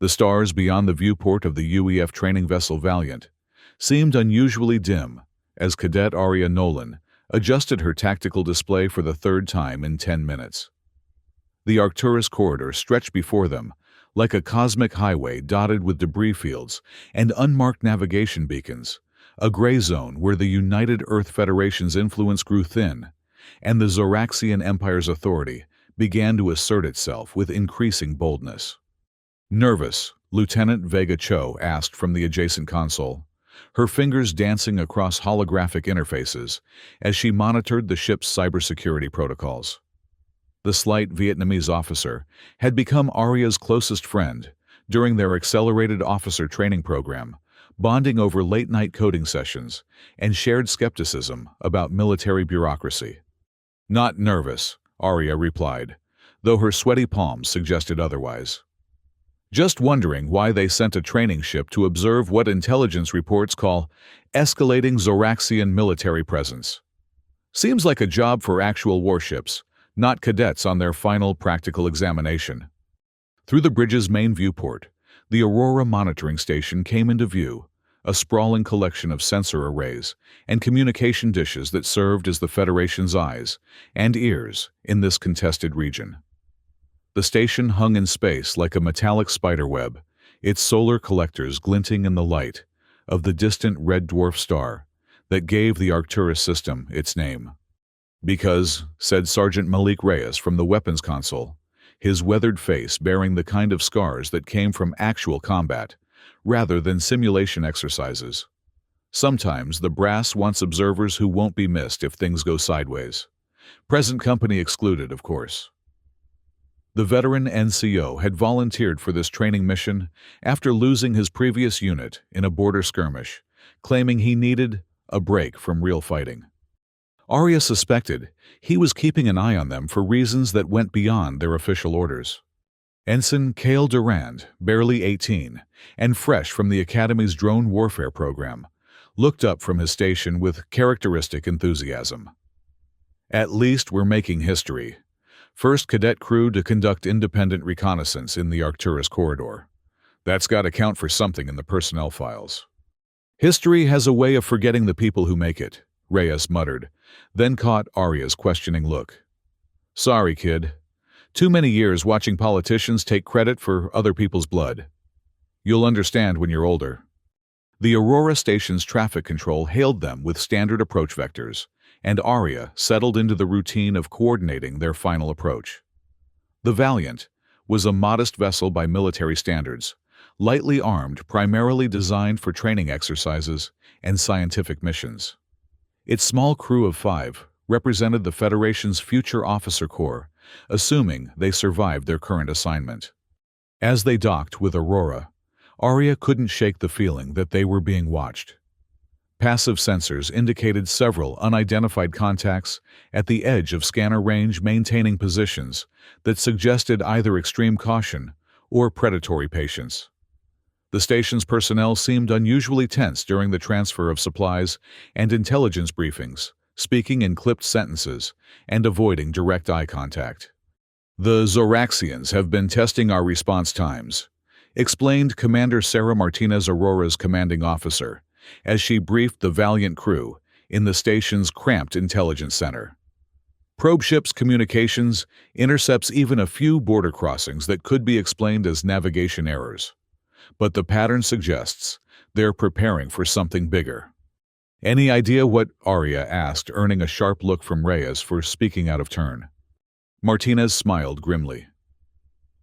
The stars beyond the viewport of the UEF training vessel Valiant seemed unusually dim as Cadet Aria Nolan adjusted her tactical display for the third time in 10 minutes. The Arcturus corridor stretched before them like a cosmic highway dotted with debris fields and unmarked navigation beacons, a gray zone where the United Earth Federation's influence grew thin, and the Zoraxian Empire's authority began to assert itself with increasing boldness. Nervous, Lieutenant Vega Cho asked from the adjacent console, her fingers dancing across holographic interfaces as she monitored the ship's cybersecurity protocols. The slight Vietnamese officer had become Aria's closest friend during their accelerated officer training program, bonding over late-night coding sessions and shared skepticism about military bureaucracy. "Not nervous," Aria replied, though her sweaty palms suggested otherwise. "Just wondering why they sent a training ship to observe what intelligence reports call escalating Zoraxian military presence. Seems like a job for actual warships, not cadets on their final practical examination." Through the bridge's main viewport, the Aurora monitoring station came into view, a sprawling collection of sensor arrays and communication dishes that served as the Federation's eyes and ears in this contested region. The station hung in space like a metallic spiderweb, its solar collectors glinting in the light of the distant red dwarf star that gave the Arcturus system its name. "Because," said Sergeant Malik Reyes from the weapons console, his weathered face bearing the kind of scars that came from actual combat, rather than simulation exercises. "Sometimes the brass wants observers who won't be missed if things go sideways. Present company excluded, of course." The veteran NCO had volunteered for this training mission after losing his previous unit in a border skirmish, claiming he needed a break from real fighting. Aria suspected he was keeping an eye on them for reasons that went beyond their official orders. Ensign Cale Durand, barely 18, and fresh from the Academy's drone warfare program, looked up from his station with characteristic enthusiasm. "At least we're making history. First cadet crew to conduct independent reconnaissance in the Arcturus corridor. That's got to count for something in the personnel files." "History has a way of forgetting the people who make it," Reyes muttered, then caught Aria's questioning look. "Sorry, kid. Too many years watching politicians take credit for other people's blood. You'll understand when you're older." The Aurora station's traffic control hailed them with standard approach vectors, and Aria settled into the routine of coordinating their final approach. The Valiant was a modest vessel by military standards, lightly armed, primarily designed for training exercises and scientific missions. Its small crew of 5 represented the Federation's future officer corps, assuming they survived their current assignment. As they docked with Aurora, Aria couldn't shake the feeling that they were being watched. Passive sensors indicated several unidentified contacts at the edge of scanner range, maintaining positions that suggested either extreme caution or predatory patience. The station's personnel seemed unusually tense during the transfer of supplies and intelligence briefings, speaking in clipped sentences and avoiding direct eye contact. "The Zoraxians have been testing our response times," explained Commander Sarah Martinez, Aurora's commanding officer, as she briefed the Valiant crew in the station's cramped intelligence center. "Probe ship's communications intercepts even a few border crossings that could be explained as navigation errors. But the pattern suggests they're preparing for something bigger." "Any idea what?" Aria asked, earning a sharp look from Reyes for speaking out of turn. Martinez smiled grimly.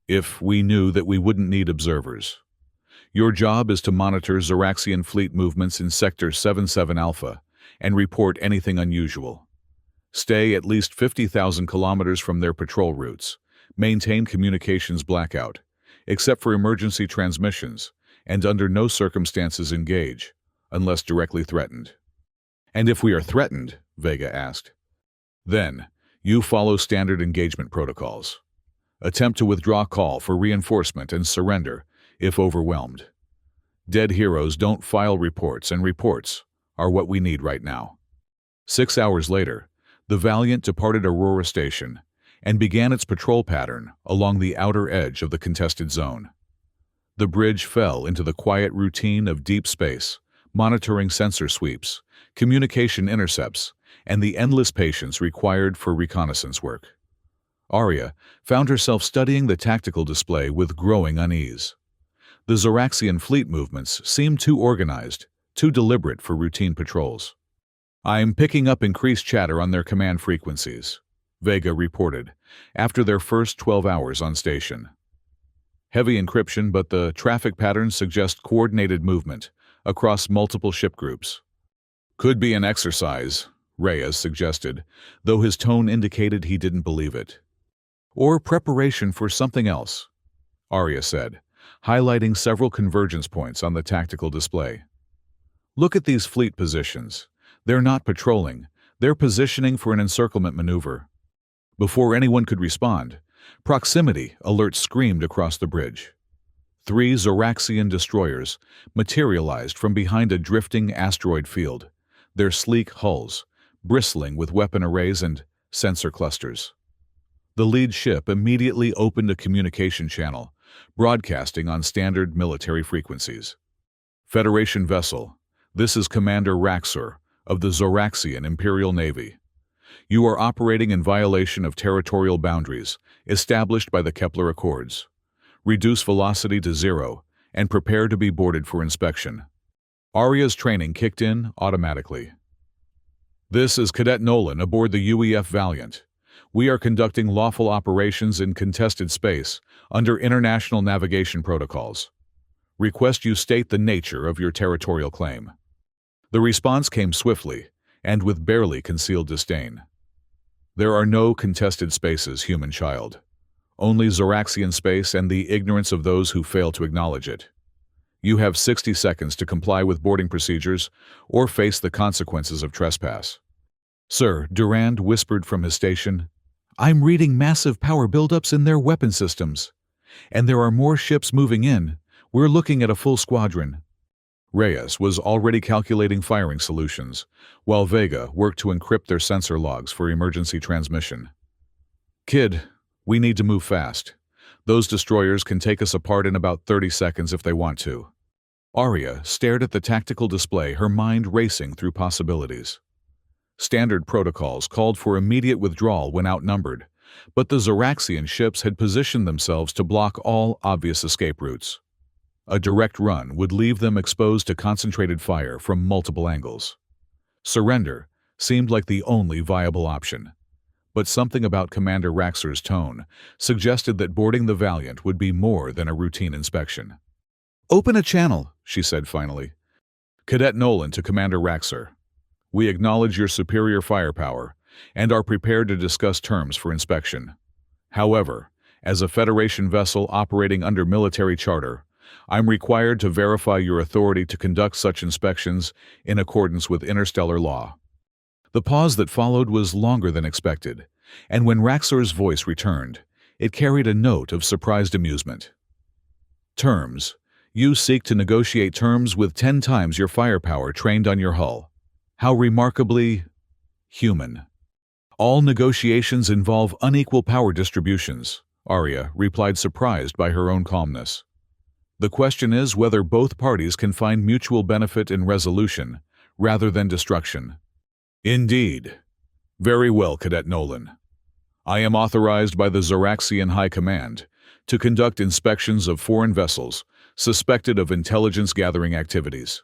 "If we knew that we wouldn't need observers. Your job is to monitor Zoraxian fleet movements in Sector 77 Alpha and report anything unusual. Stay at least 50,000 kilometers from their patrol routes, maintain communications blackout, except for emergency transmissions, and under no circumstances engage, unless directly threatened." "And if we are threatened?" Vega asked. "Then, you follow standard engagement protocols. Attempt to withdraw call for reinforcement and surrender if overwhelmed. Dead heroes don't file reports, and reports are what we need right now." 6 hours later, the Valiant departed Aurora Station and began its patrol pattern along the outer edge of the contested zone. The bridge fell into the quiet routine of deep space, monitoring sensor sweeps, communication intercepts, and the endless patience required for reconnaissance work. Arya found herself studying the tactical display with growing unease. The Zoraxian fleet movements seemed too organized, too deliberate for routine patrols. "I'm picking up increased chatter on their command frequencies," Vega reported, after their first 12 hours on station. "Heavy encryption, but the traffic patterns suggest coordinated movement across multiple ship groups." "Could be an exercise," Reyes suggested, though his tone indicated he didn't believe it. "Or preparation for something else," Arya said, highlighting several convergence points on the tactical display. "Look at these fleet positions. They're not patrolling, they're positioning for an encirclement maneuver." Before anyone could respond, proximity alerts screamed across the bridge. 3 Zoraxian destroyers materialized from behind a drifting asteroid field, their sleek hulls bristling with weapon arrays and sensor clusters. The lead ship immediately opened a communication channel, broadcasting on standard military frequencies. "Federation vessel, this is Commander Raxor of the Zoraxian Imperial Navy. You are operating in violation of territorial boundaries established by the Kepler Accords. Reduce velocity to 0 and prepare to be boarded for inspection." Arya's training kicked in automatically. "This is Cadet Nolan aboard the UEF Valiant. We are conducting lawful operations in contested space under international navigation protocols. Request you state the nature of your territorial claim." The response came swiftly and with barely concealed disdain. "There are no contested spaces, human child. Only Zoraxian space and the ignorance of those who fail to acknowledge it. You have 60 seconds to comply with boarding procedures or face the consequences of trespass." "Sir," Durand whispered from his station, "I'm reading massive power buildups in their weapon systems. And there are more ships moving in. We're looking at a full squadron." Reyes was already calculating firing solutions, while Vega worked to encrypt their sensor logs for emergency transmission. "Kid, we need to move fast. Those destroyers can take us apart in about 30 seconds if they want to." Arya stared at the tactical display, her mind racing through possibilities. Standard protocols called for immediate withdrawal when outnumbered, but the Zoraxian ships had positioned themselves to block all obvious escape routes. A direct run would leave them exposed to concentrated fire from multiple angles. Surrender seemed like the only viable option, but something about Commander Raxor's tone suggested that boarding the Valiant would be more than a routine inspection. "Open a channel," she said finally. "Cadet Nolan to Commander Raxor. We acknowledge your superior firepower and are prepared to discuss terms for inspection. However, as a Federation vessel operating under military charter, I'm required to verify your authority to conduct such inspections in accordance with interstellar law." The pause that followed was longer than expected, and when Raxor's voice returned, it carried a note of surprised amusement. "Terms. You seek to negotiate terms with 10 times your firepower trained on your hull. How remarkably human." "All negotiations involve unequal power distributions," Arya replied, surprised by her own calmness. "The question is whether both parties can find mutual benefit in resolution rather than destruction." "Indeed. Very well, Cadet Nolan. I am authorized by the Zoraxian High Command to conduct inspections of foreign vessels suspected of intelligence-gathering activities.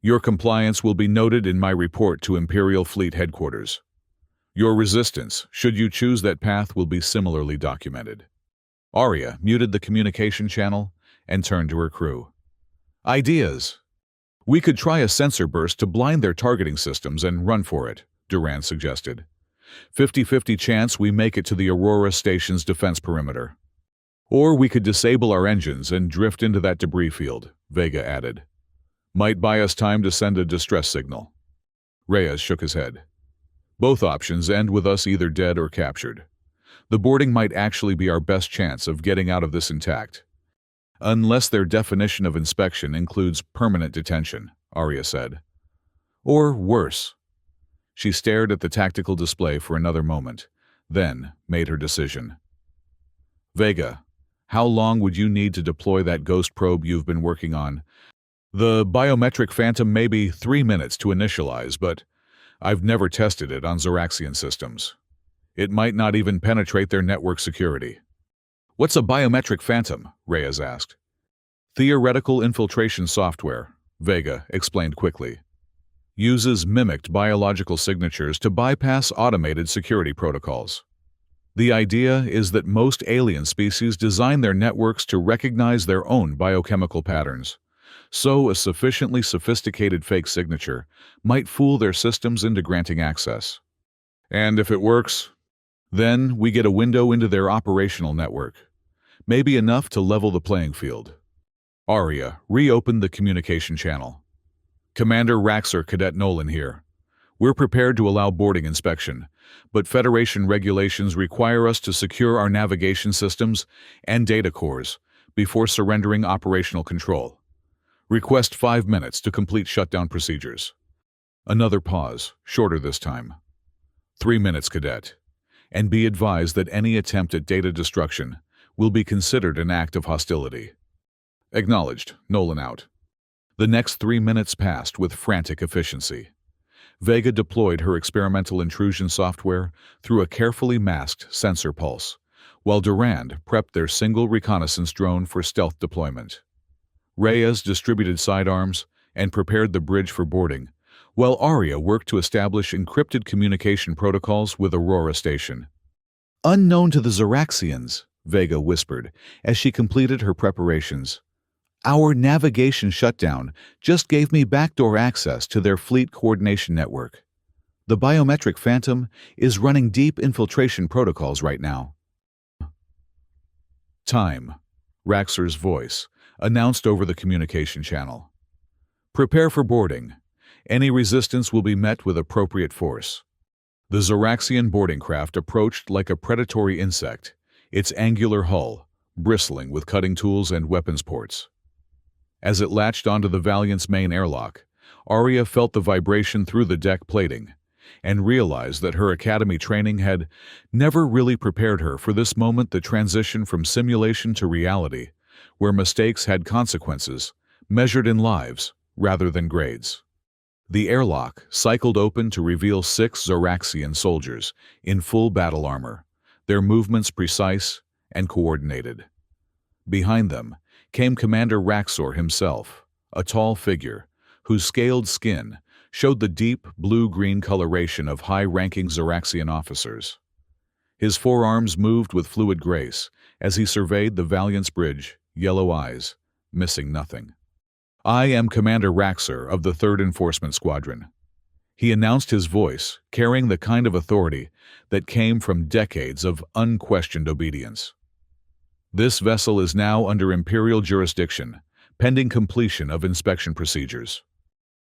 Your compliance will be noted in my report to Imperial Fleet Headquarters. Your resistance, should you choose that path, will be similarly documented." Arya muted the communication channel and turned to her crew. "Ideas. We could try a sensor burst to blind their targeting systems and run for it," Durand suggested. 50-50 chance we make it to the Aurora Station's defense perimeter. "Or we could disable our engines and drift into that debris field," Vega added. "Might buy us time to send a distress signal." Reyes shook his head. "Both options end with us either dead or captured. The boarding might actually be our best chance of getting out of this intact. Unless their definition of inspection includes permanent detention," Arya said. "Or worse." She stared at the tactical display for another moment, then made her decision. "Vega, How long would you need to deploy that ghost probe you've been working on? The biometric phantom may be 3 minutes to initialize, but I've never tested it on Zoraxian systems. It might not even penetrate their network security. What's a biometric phantom? Reyes asked. Theoretical infiltration software, Vega explained quickly. Uses mimicked biological signatures to bypass automated security protocols. The idea is that most alien species design their networks to recognize their own biochemical patterns, so a sufficiently sophisticated fake signature might fool their systems into granting access. And if it works, then we get a window into their operational network, maybe enough to level the playing field. Arya reopened the communication channel. Commander Raxor, Cadet Nolan here. We're prepared to allow boarding inspection, but Federation regulations require us to secure our navigation systems and data cores before surrendering operational control. Request 5 minutes to complete shutdown procedures. Another pause, shorter this time. 3 minutes, Cadet. And be advised that any attempt at data destruction will be considered an act of hostility. Acknowledged. Nolan out. The next 3 minutes passed with frantic efficiency. Vega deployed her experimental intrusion software through a carefully masked sensor pulse, while Durand prepped their single reconnaissance drone for stealth deployment. Reyes distributed sidearms and prepared the bridge for boarding, while Arya worked to establish encrypted communication protocols with Aurora Station. Unknown to the Zoraxians, Vega whispered as she completed her preparations. Our navigation shutdown just gave me backdoor access to their fleet coordination network. The biometric phantom is running deep infiltration protocols right now. Time, Raxor's voice announced over the communication channel. Prepare for boarding. Any resistance will be met with appropriate force. The Zoraxian boarding craft approached like a predatory insect, its angular hull bristling with cutting tools and weapons ports. As it latched onto the Valiant's main airlock, Arya felt the vibration through the deck plating and realized that her academy training had never really prepared her for this moment, the transition from simulation to reality, where mistakes had consequences, measured in lives rather than grades. The airlock cycled open to reveal 6 Zoraxian soldiers in full battle armor, their movements precise and coordinated. Behind them came Commander Raxor himself, a tall figure whose scaled skin showed the deep blue-green coloration of high-ranking Zoraxian officers. His forearms moved with fluid grace as he surveyed the Valiant's bridge, yellow eyes, missing nothing. I am Commander Raxor of the 3rd Enforcement Squadron. He announced, his voice carrying the kind of authority that came from decades of unquestioned obedience. This vessel is now under Imperial jurisdiction, pending completion of inspection procedures.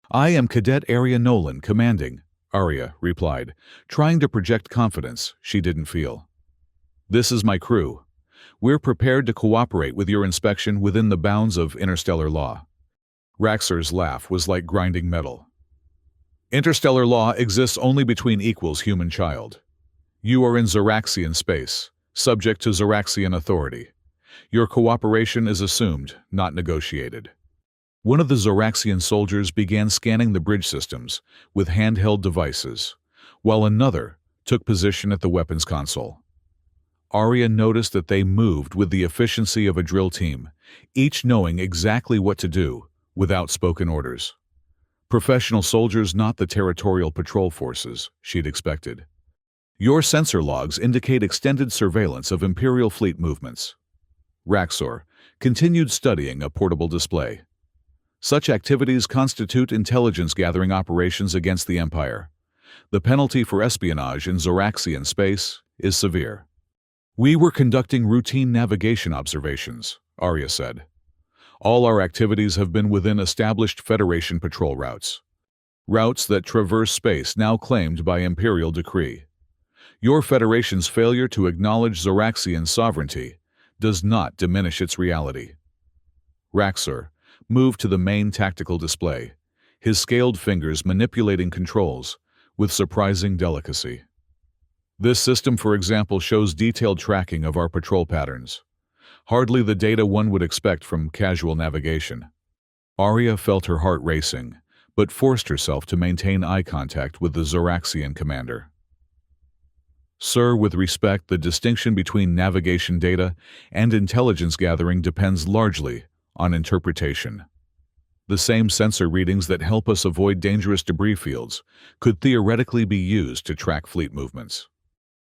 I am Cadet Arya Nolan, commanding, Arya replied, trying to project confidence she didn't feel. This is my crew. We're prepared to cooperate with your inspection within the bounds of interstellar law. Raxor's laugh was like grinding metal. Interstellar law exists only between equals, human child. You are in Zoraxian space, subject to Zoraxian authority. Your cooperation is assumed, not negotiated. One of the Zoraxian soldiers began scanning the bridge systems with handheld devices, while another took position at the weapons console. Arya noticed that they moved with the efficiency of a drill team, each knowing exactly what to do without spoken orders. Professional soldiers, not the territorial patrol forces she'd expected. Your sensor logs indicate extended surveillance of Imperial fleet movements. Raxor continued studying a portable display. Such activities constitute intelligence-gathering operations against the Empire. The penalty for espionage in Zoraxian space is severe. We were conducting routine navigation observations, Arya said. All our activities have been within established Federation patrol routes. Routes that traverse space now claimed by Imperial decree. Your Federation's failure to acknowledge Zoraxian sovereignty does not diminish its reality. Raxor moved to the main tactical display, his scaled fingers manipulating controls with surprising delicacy. This system, for example, shows detailed tracking of our patrol patterns. hardly the data one would expect from casual navigation. Arya felt her heart racing, but forced herself to maintain eye contact with the Zoraxian commander. Sir, with respect, the distinction between navigation data and intelligence gathering depends largely on interpretation. The same sensor readings that help us avoid dangerous debris fields could theoretically be used to track fleet movements.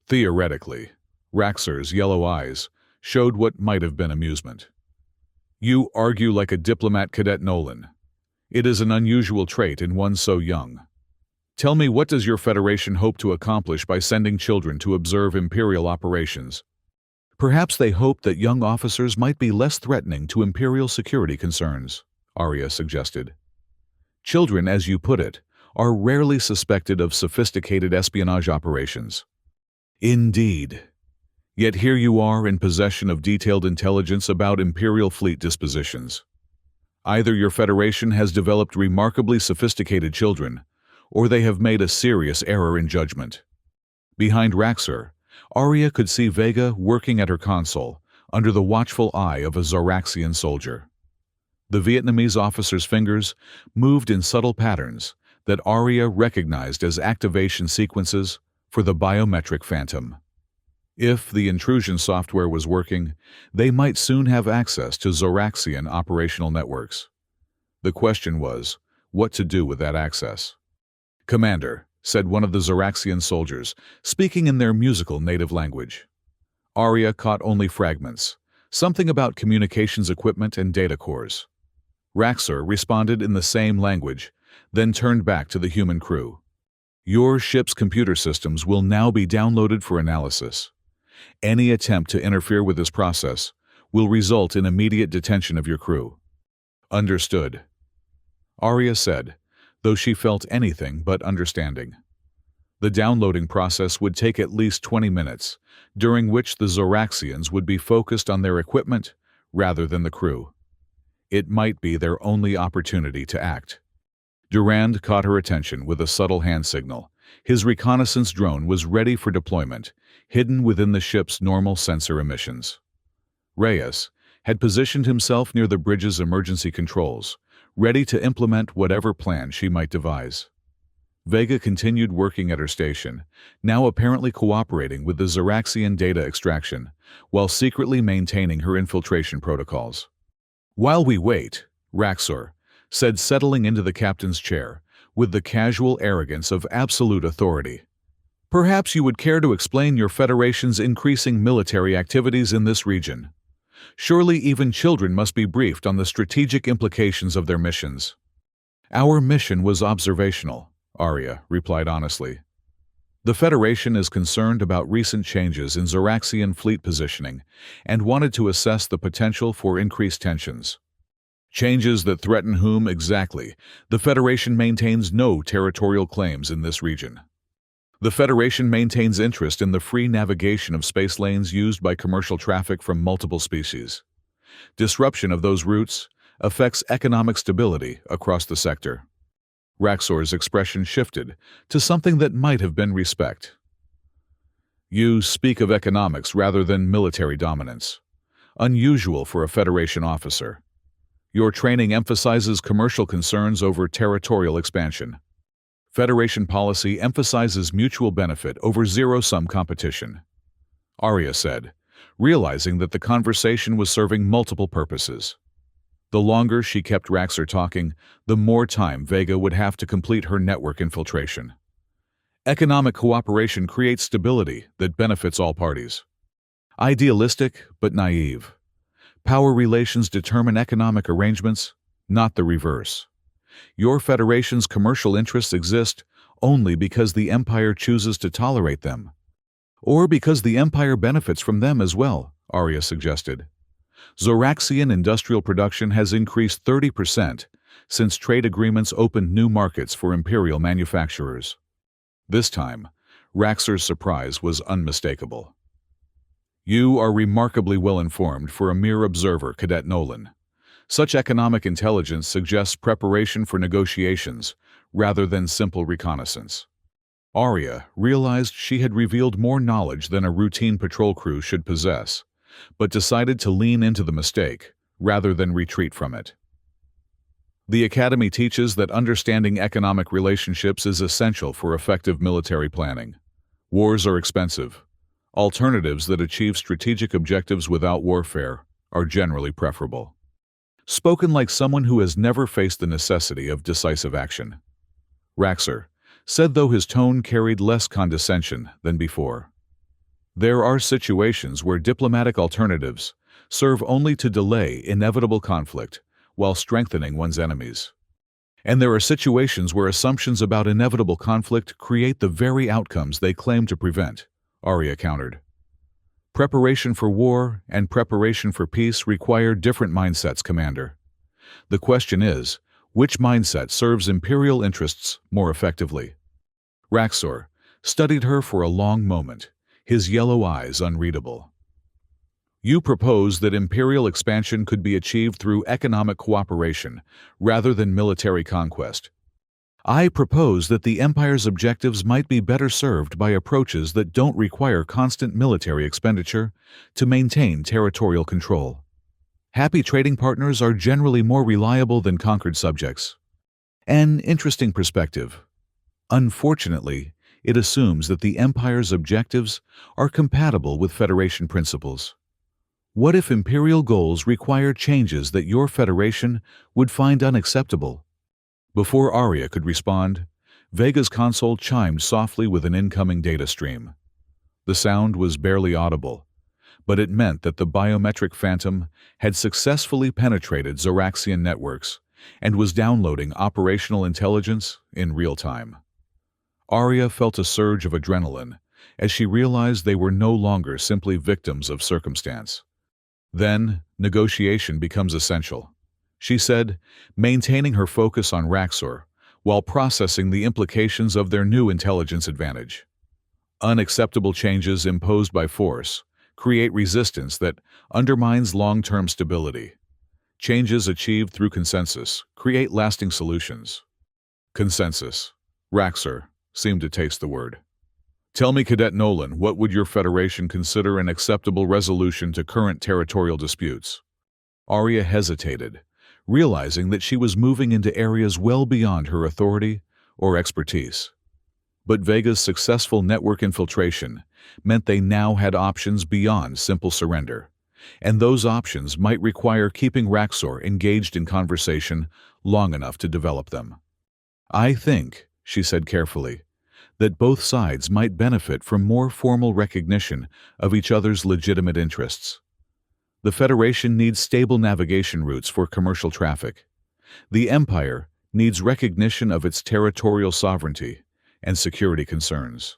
Theoretically, Raxor's yellow eyes showed what might have been amusement. You argue like a diplomat, Cadet Nolan. It is an unusual trait in one so young. Tell me, what does your Federation hope to accomplish by sending children to observe Imperial operations? Perhaps they hope that young officers might be less threatening to Imperial security concerns, Arya suggested. Children, as you put it, are rarely suspected of sophisticated espionage operations. Indeed. Yet here you are in possession of detailed intelligence about Imperial fleet dispositions. Either your Federation has developed remarkably sophisticated children, or they have made a serious error in judgment. Behind Raxor, Arya could see Vega working at her console, under the watchful eye of a Zoraxian soldier. The Vietnamese officer's fingers moved in subtle patterns that Arya recognized as activation sequences for the biometric phantom. If the intrusion software was working, they might soon have access to Zoraxian operational networks. The question was, what to do with that access? "Commander," said one of the Zoraxian soldiers, speaking in their musical native language. Arya caught only fragments, something about communications equipment and data cores. Raxor responded in the same language, then turned back to the human crew. "Your ship's computer systems will now be downloaded for analysis. Any attempt to interfere with this process will result in immediate detention of your crew." "Understood," Arya said, though she felt anything but understanding. The downloading process would take at least 20 minutes, during which the Zoraxians would be focused on their equipment rather than the crew. It might be their only opportunity to act. Durand caught her attention with a subtle hand signal. His reconnaissance drone was ready for deployment, hidden within the ship's normal sensor emissions. Reyes had positioned himself near the bridge's emergency controls, ready to implement whatever plan she might devise. Vega continued working at her station, now apparently cooperating with the Zoraxian data extraction, while secretly maintaining her infiltration protocols. "While we wait," Raxor said, settling into the captain's chair, with the casual arrogance of absolute authority. "Perhaps you would care to explain your Federation's increasing military activities in this region. Surely even children must be briefed on the strategic implications of their missions." "Our mission was observational," Arya replied honestly. "The Federation is concerned about recent changes in Zoraxian fleet positioning and wanted to assess the potential for increased tensions." "Changes that threaten whom exactly? The Federation maintains no territorial claims in this region. The Federation maintains interest in the free navigation of space lanes used by commercial traffic from multiple species. Disruption of those routes affects economic stability across the sector." Raxor's expression shifted to something that might have been respect. "You speak of economics rather than military dominance. Unusual for a Federation officer. Your training emphasizes commercial concerns over territorial expansion. Federation policy emphasizes mutual benefit over zero-sum competition," Arya said, realizing that the conversation was serving multiple purposes. The longer she kept Raxor talking, the more time Vega would have to complete her network infiltration. "Economic cooperation creates stability that benefits all parties. Idealistic but naive. Power relations determine economic arrangements, not the reverse. Your Federation's commercial interests exist only because the Empire chooses to tolerate them. Or because the Empire benefits from them as well," Arya suggested. "Zoraxian industrial production has increased 30% since trade agreements opened new markets for Imperial manufacturers." This time, Raxor's surprise was unmistakable. "You are remarkably well informed for a mere observer, Cadet Nolan. Such economic intelligence suggests preparation for negotiations rather than simple reconnaissance." Arya realized she had revealed more knowledge than a routine patrol crew should possess, but decided to lean into the mistake rather than retreat from it. The Academy teaches that understanding economic relationships is essential for effective military planning. Wars are expensive. Alternatives that achieve strategic objectives without warfare are generally preferable. Spoken like someone who has never faced the necessity of decisive action. Raxer said, though his tone carried less condescension than before. There are situations where diplomatic alternatives serve only to delay inevitable conflict while strengthening one's enemies. And there are situations where assumptions about inevitable conflict create the very outcomes they claim to prevent, Arya countered. Preparation for war and preparation for peace require different mindsets, Commander. The question is, which mindset serves imperial interests more effectively? Raxor studied her for a long moment, his yellow eyes unreadable. You propose that imperial expansion could be achieved through economic cooperation rather than military conquest. I propose that the Empire's objectives might be better served by approaches that don't require constant military expenditure to maintain territorial control. Happy trading partners are generally more reliable than conquered subjects. An interesting perspective. Unfortunately, it assumes that the Empire's objectives are compatible with Federation principles. What if imperial goals require changes that your Federation would find unacceptable? Before Arya could respond, Vega's console chimed softly with an incoming data stream. The sound was barely audible, but it meant that the biometric phantom had successfully penetrated Zoraxian networks and was downloading operational intelligence in real time. Arya felt a surge of adrenaline as she realized they were no longer simply victims of circumstance. Then, negotiation becomes essential, she said, maintaining her focus on Raxor while processing the implications of their new intelligence advantage. Unacceptable changes imposed by force create resistance that undermines long-term stability. Changes achieved through consensus create lasting solutions. Consensus. Raxor seemed to taste the word. Tell me, Cadet Nolan, what would your Federation consider an acceptable resolution to current territorial disputes? Arya hesitated, realizing that she was moving into areas well beyond her authority or expertise. But Vega's successful network infiltration meant they now had options beyond simple surrender, and those options might require keeping Raxor engaged in conversation long enough to develop them. I think, she said carefully, that both sides might benefit from more formal recognition of each other's legitimate interests. The Federation needs stable navigation routes for commercial traffic. The Empire needs recognition of its territorial sovereignty and security concerns.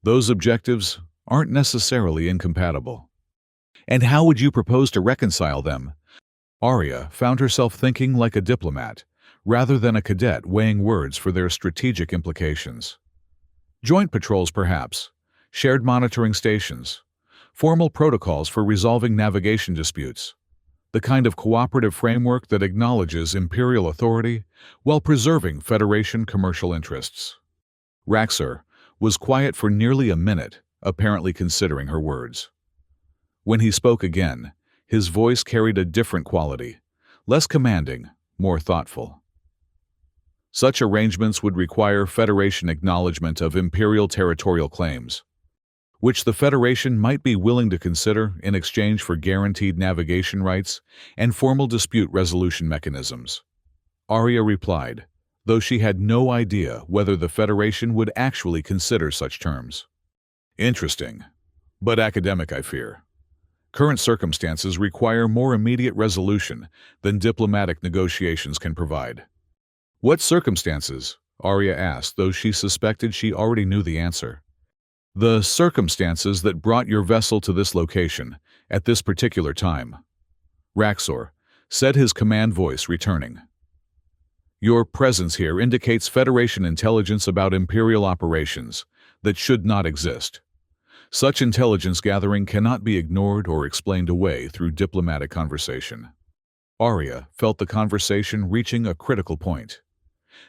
Those objectives aren't necessarily incompatible. And how would you propose to reconcile them? Arya found herself thinking like a diplomat, rather than a cadet weighing words for their strategic implications. Joint patrols, perhaps, shared monitoring stations, formal protocols for resolving navigation disputes, the kind of cooperative framework that acknowledges imperial authority while preserving Federation commercial interests. Raxor was quiet for nearly a minute, apparently considering her words. When he spoke again, his voice carried a different quality, less commanding, more thoughtful. Such arrangements would require Federation acknowledgement of imperial territorial claims, which the Federation might be willing to consider in exchange for guaranteed navigation rights and formal dispute resolution mechanisms. Arya replied, though she had no idea whether the Federation would actually consider such terms. Interesting, but academic, I fear. Current circumstances require more immediate resolution than diplomatic negotiations can provide. What circumstances? Arya asked, though she suspected she already knew the answer. The circumstances that brought your vessel to this location, at this particular time. Raxor said, his command voice returning. Your presence here indicates Federation intelligence about Imperial operations that should not exist. Such intelligence gathering cannot be ignored or explained away through diplomatic conversation. Arya felt the conversation reaching a critical point.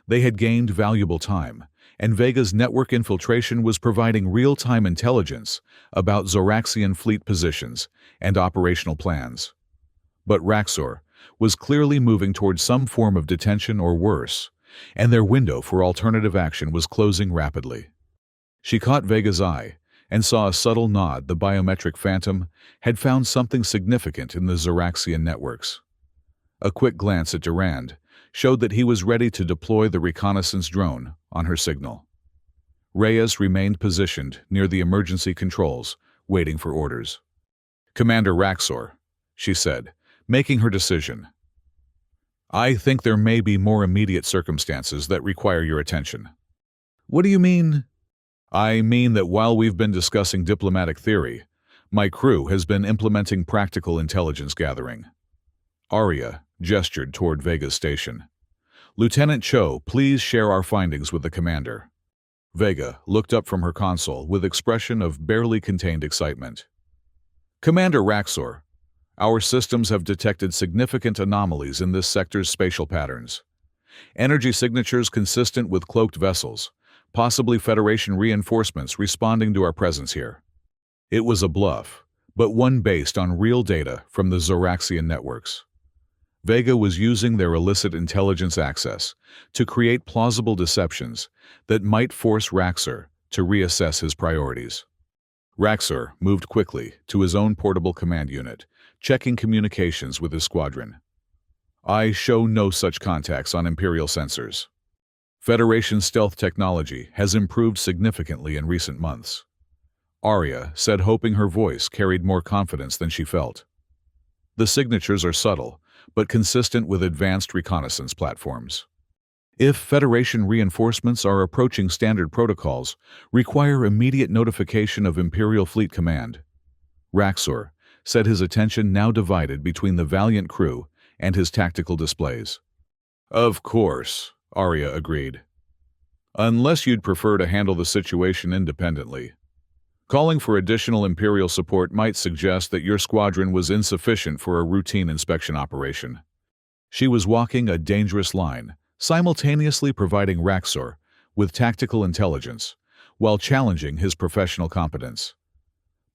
They had gained valuable time, and Vega's network infiltration was providing real-time intelligence about Zoraxian fleet positions and operational plans. But Raxor was clearly moving towards some form of detention or worse, and their window for alternative action was closing rapidly. She caught Vega's eye and saw a subtle nod. The biometric phantom had found something significant in the Zoraxian networks. A quick glance at Durand showed that he was ready to deploy the reconnaissance drone on her signal. Reyes remained positioned near the emergency controls, waiting for orders. "Commander Raxor," she said, making her decision. "I think there may be more immediate circumstances that require your attention." "What do you mean?" "I mean that while we've been discussing diplomatic theory, my crew has been implementing practical intelligence gathering." Arya gestured toward Vega's station. "Lieutenant Cho, please share our findings with the commander." Vega looked up from her console with expression of barely contained excitement. "Commander Raxor, our systems have detected significant anomalies in this sector's spatial patterns. Energy signatures consistent with cloaked vessels, possibly Federation reinforcements responding to our presence here." It was a bluff, but one based on real data from the Zoraxian networks. Vega was using their illicit intelligence access to create plausible deceptions that might force Raxor to reassess his priorities. Raxor moved quickly to his own portable command unit, checking communications with his squadron. "I show no such contacts on Imperial sensors. Federation stealth technology has improved significantly in recent months," Arya said, hoping her voice carried more confidence than she felt. "The signatures are subtle, but consistent with advanced reconnaissance platforms. If Federation reinforcements are approaching, standard protocols require immediate notification of Imperial Fleet Command." Raxor said, his attention now divided between the Valiant crew and his tactical displays. "Of course," Arya agreed. "Unless you'd prefer to handle the situation independently. Calling for additional Imperial support might suggest that your squadron was insufficient for a routine inspection operation." She was walking a dangerous line, simultaneously providing Raxor with tactical intelligence while challenging his professional competence.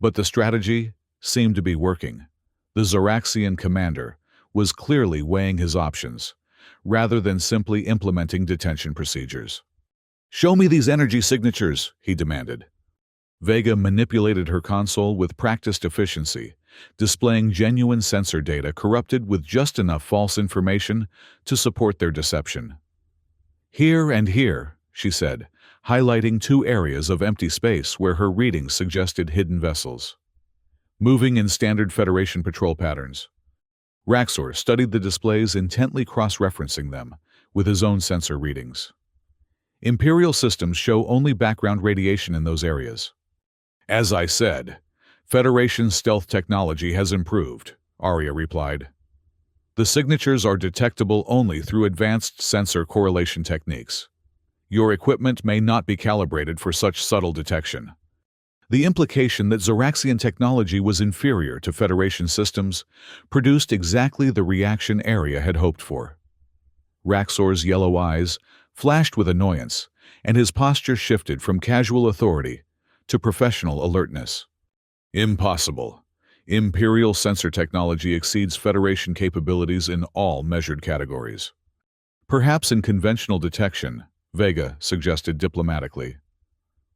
But the strategy seemed to be working. The Zoraxian commander was clearly weighing his options, rather than simply implementing detention procedures. "Show me these energy signatures," he demanded. Vega manipulated her console with practiced efficiency, displaying genuine sensor data corrupted with just enough false information to support their deception. "Here and here," she said, highlighting two areas of empty space where her readings suggested hidden vessels. "Moving in standard Federation patrol patterns." Raxor studied the displays, intently cross-referencing them with his own sensor readings. "Imperial systems show only background radiation in those areas." "As I said, Federation stealth technology has improved," Arya replied. "The signatures are detectable only through advanced sensor correlation techniques. Your equipment may not be calibrated for such subtle detection." The implication that Zoraxian technology was inferior to Federation systems produced exactly the reaction Arya had hoped for. Raxor's yellow eyes flashed with annoyance, and his posture shifted from casual authority to professional alertness. "Impossible. Imperial sensor technology exceeds Federation capabilities in all measured categories." "Perhaps in conventional detection," Vega suggested diplomatically.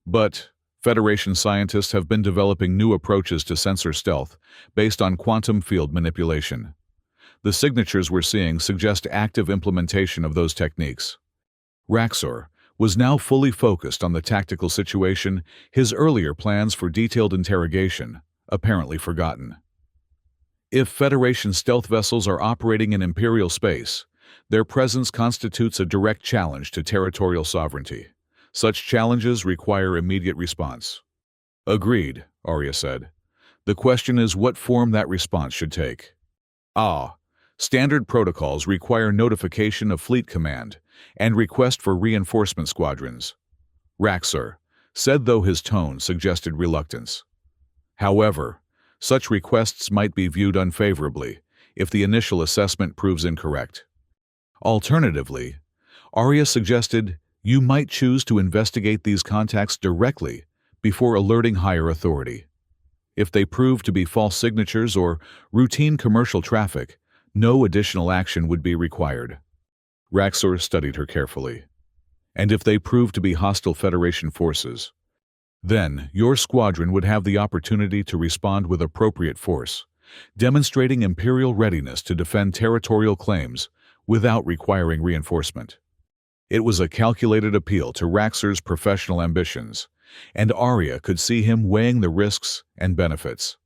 "But Federation scientists have been developing new approaches to sensor stealth based on quantum field manipulation. The signatures we're seeing suggest active implementation of those techniques." Raxor was now fully focused on the tactical situation, his earlier plans for detailed interrogation apparently forgotten. If Federation stealth vessels are operating in Imperial space, their presence constitutes a direct challenge to territorial sovereignty. Such challenges require immediate response. "Agreed," Arya said. "The question is what form that response should take." Standard protocols require notification of Fleet Command and request for reinforcement squadrons," Raxor said, though his tone suggested reluctance. "However, such requests might be viewed unfavorably if the initial assessment proves incorrect. Alternatively, Arya suggested You might choose to investigate these contacts directly before alerting higher authority. If they prove to be false signatures or routine commercial traffic, no additional action would be required. Raxor studied her carefully. And if they prove to be hostile Federation forces, then your squadron would have the opportunity to respond with appropriate force, demonstrating Imperial readiness to defend territorial claims without requiring reinforcement. It was a calculated appeal to Raxor's professional ambitions, and Arya could see him weighing the risks and benefits.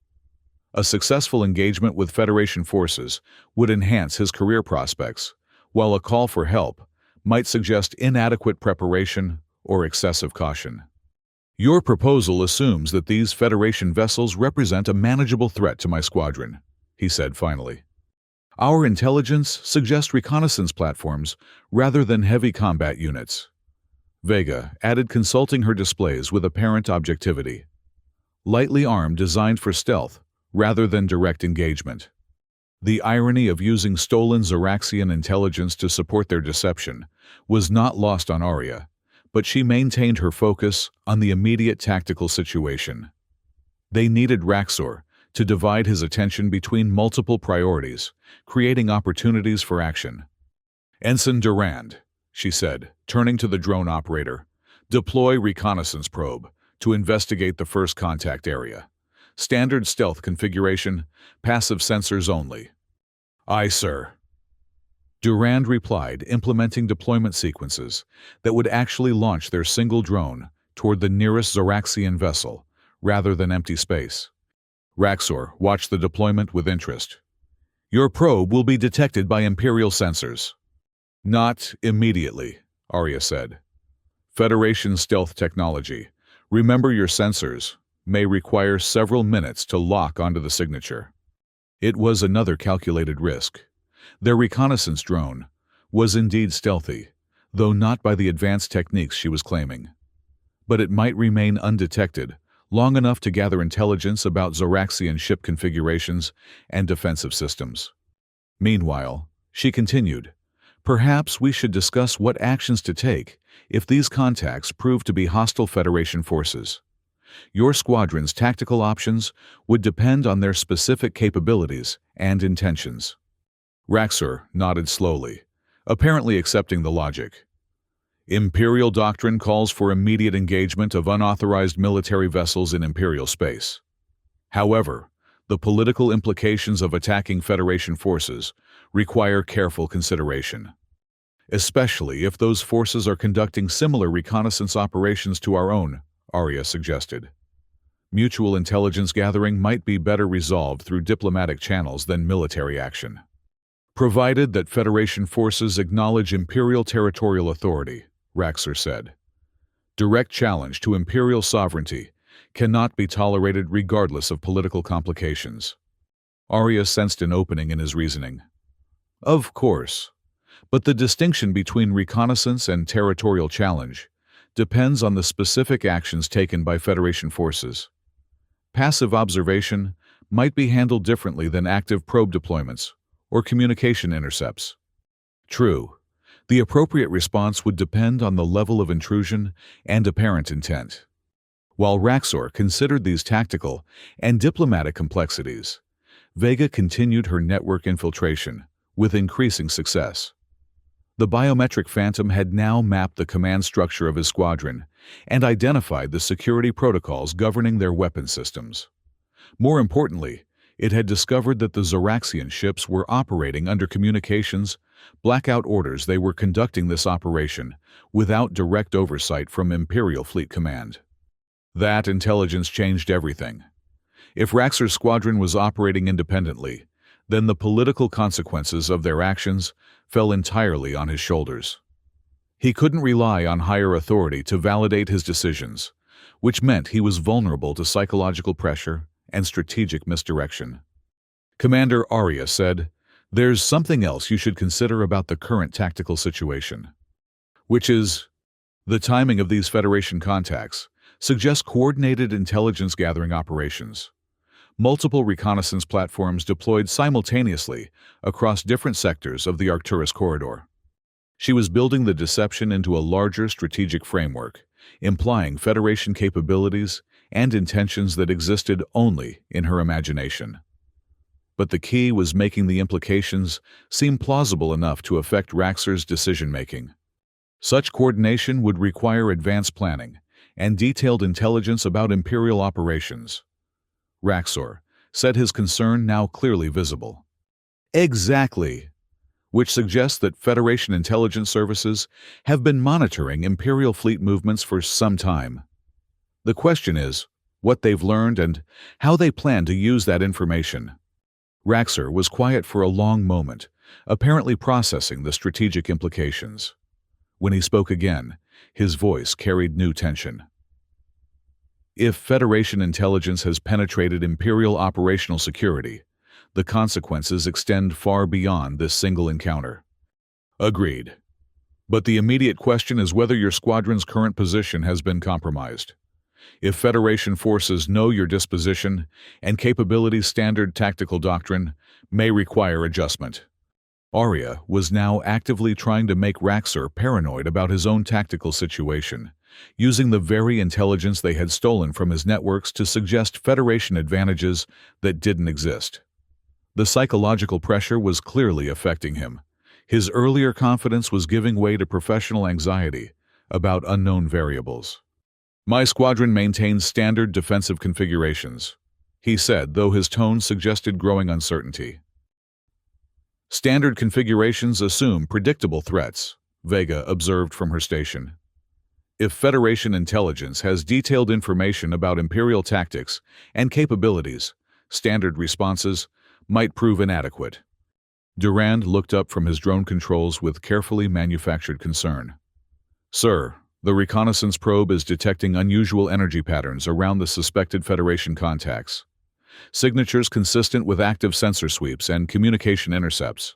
A successful engagement with Federation forces would enhance his career prospects, while a call for help might suggest inadequate preparation or excessive caution. Your proposal assumes that these Federation vessels represent a manageable threat to my squadron, he said finally. Our intelligence suggests reconnaissance platforms rather than heavy combat units. Vega added, consulting her displays with apparent objectivity. Lightly armed, designed for stealth rather than direct engagement. The irony of using stolen Zoraxian intelligence to support their deception was not lost on Arya, but she maintained her focus on the immediate tactical situation. They needed Raxor to divide his attention between multiple priorities, creating opportunities for action. Ensign Durand, she said, turning to the drone operator, deploy reconnaissance probe to investigate the first contact area. Standard stealth configuration, passive sensors only. Aye, sir. Durand replied, implementing deployment sequences that would actually launch their single drone toward the nearest Zoraxian vessel, rather than empty space. Raxor watched the deployment with interest. Your probe will be detected by Imperial sensors. Not immediately, Arya said. Federation stealth technology. Remember, your sensors may require several minutes to lock onto the signature. It was another calculated risk. Their reconnaissance drone was indeed stealthy, though not by the advanced techniques she was claiming. But it might remain undetected long enough to gather intelligence about Zoraxian ship configurations and defensive systems. Meanwhile, she continued, perhaps we should discuss what actions to take if these contacts prove to be hostile Federation forces. Your squadron's tactical options would depend on their specific capabilities and intentions. Raxor nodded slowly, apparently accepting the logic. Imperial doctrine calls for immediate engagement of unauthorized military vessels in Imperial space. However, the political implications of attacking Federation forces require careful consideration, especially if those forces are conducting similar reconnaissance operations to our own, Arya suggested. Mutual intelligence gathering might be better resolved through diplomatic channels than military action. Provided that Federation forces acknowledge Imperial territorial authority, Raxor said. Direct challenge to Imperial sovereignty cannot be tolerated regardless of political complications. Arya sensed an opening in his reasoning. Of course, but the distinction between reconnaissance and territorial challenge depends on the specific actions taken by Federation forces. Passive observation might be handled differently than active probe deployments or communication intercepts. True, the appropriate response would depend on the level of intrusion and apparent intent. While Raxor considered these tactical and diplomatic complexities, Vega continued her network infiltration with increasing success. The biometric Phantom had now mapped the command structure of his squadron and identified the security protocols governing their weapon systems. More importantly, it had discovered that the Zoraxian ships were operating under communications blackout orders. They were conducting this operation without direct oversight from Imperial Fleet Command. That intelligence changed everything. If Raxor's squadron was operating independently, then the political consequences of their actions fell entirely on his shoulders. He couldn't rely on higher authority to validate his decisions, which meant he was vulnerable to psychological pressure and strategic misdirection. Commander Arya said, "There's something else you should consider about the current tactical situation, which is the timing of these Federation contacts suggests coordinated intelligence gathering operations. Multiple reconnaissance platforms deployed simultaneously across different sectors of the Arcturus corridor. She was building the deception into a larger strategic framework, implying Federation capabilities and intentions that existed only in her imagination. But the key was making the implications seem plausible enough to affect Raxor's decision-making. Such coordination would require advanced planning and detailed intelligence about Imperial operations. Raxor said, his concern now clearly visible. Exactly. Which suggests that Federation intelligence services have been monitoring Imperial fleet movements for some time. The question is what they've learned and how they plan to use that information. Raxor was quiet for a long moment, apparently processing the strategic implications. When he spoke again, his voice carried new tension. If Federation intelligence has penetrated Imperial operational security, the consequences extend far beyond this single encounter. Agreed. But the immediate question is whether your squadron's current position has been compromised. If Federation forces know your disposition and capabilities, standard tactical doctrine may require adjustment. Arya was now actively trying to make Raxor paranoid about his own tactical situation, using the very intelligence they had stolen from his networks to suggest Federation advantages that didn't exist. The psychological pressure was clearly affecting him. His earlier confidence was giving way to professional anxiety about unknown variables. My squadron maintains standard defensive configurations, he said, though his tone suggested growing uncertainty. Standard configurations assume predictable threats, Vega observed from her station. If Federation intelligence has detailed information about Imperial tactics and capabilities, standard responses might prove inadequate. Durand looked up from his drone controls with carefully manufactured concern. Sir, the reconnaissance probe is detecting unusual energy patterns around the suspected Federation contacts. Signatures consistent with active sensor sweeps and communication intercepts.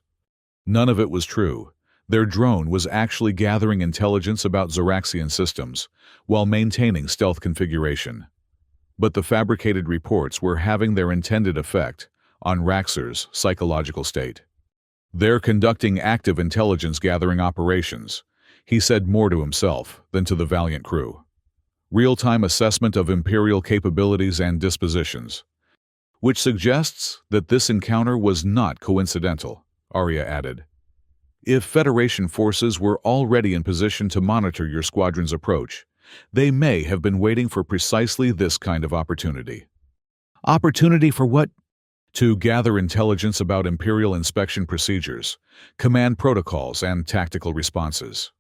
None of it was true. Their drone was actually gathering intelligence about Zoraxian systems while maintaining stealth configuration. But the fabricated reports were having their intended effect on Raxor's psychological state. They're conducting active intelligence-gathering operations, he said, more to himself than to the valiant crew. Real-time assessment of Imperial capabilities and dispositions. Which suggests that this encounter was not coincidental, Arya added. If Federation forces were already in position to monitor your squadron's approach, they may have been waiting for precisely this kind of opportunity. Opportunity for what? To gather intelligence about Imperial inspection procedures, command protocols, and tactical responses.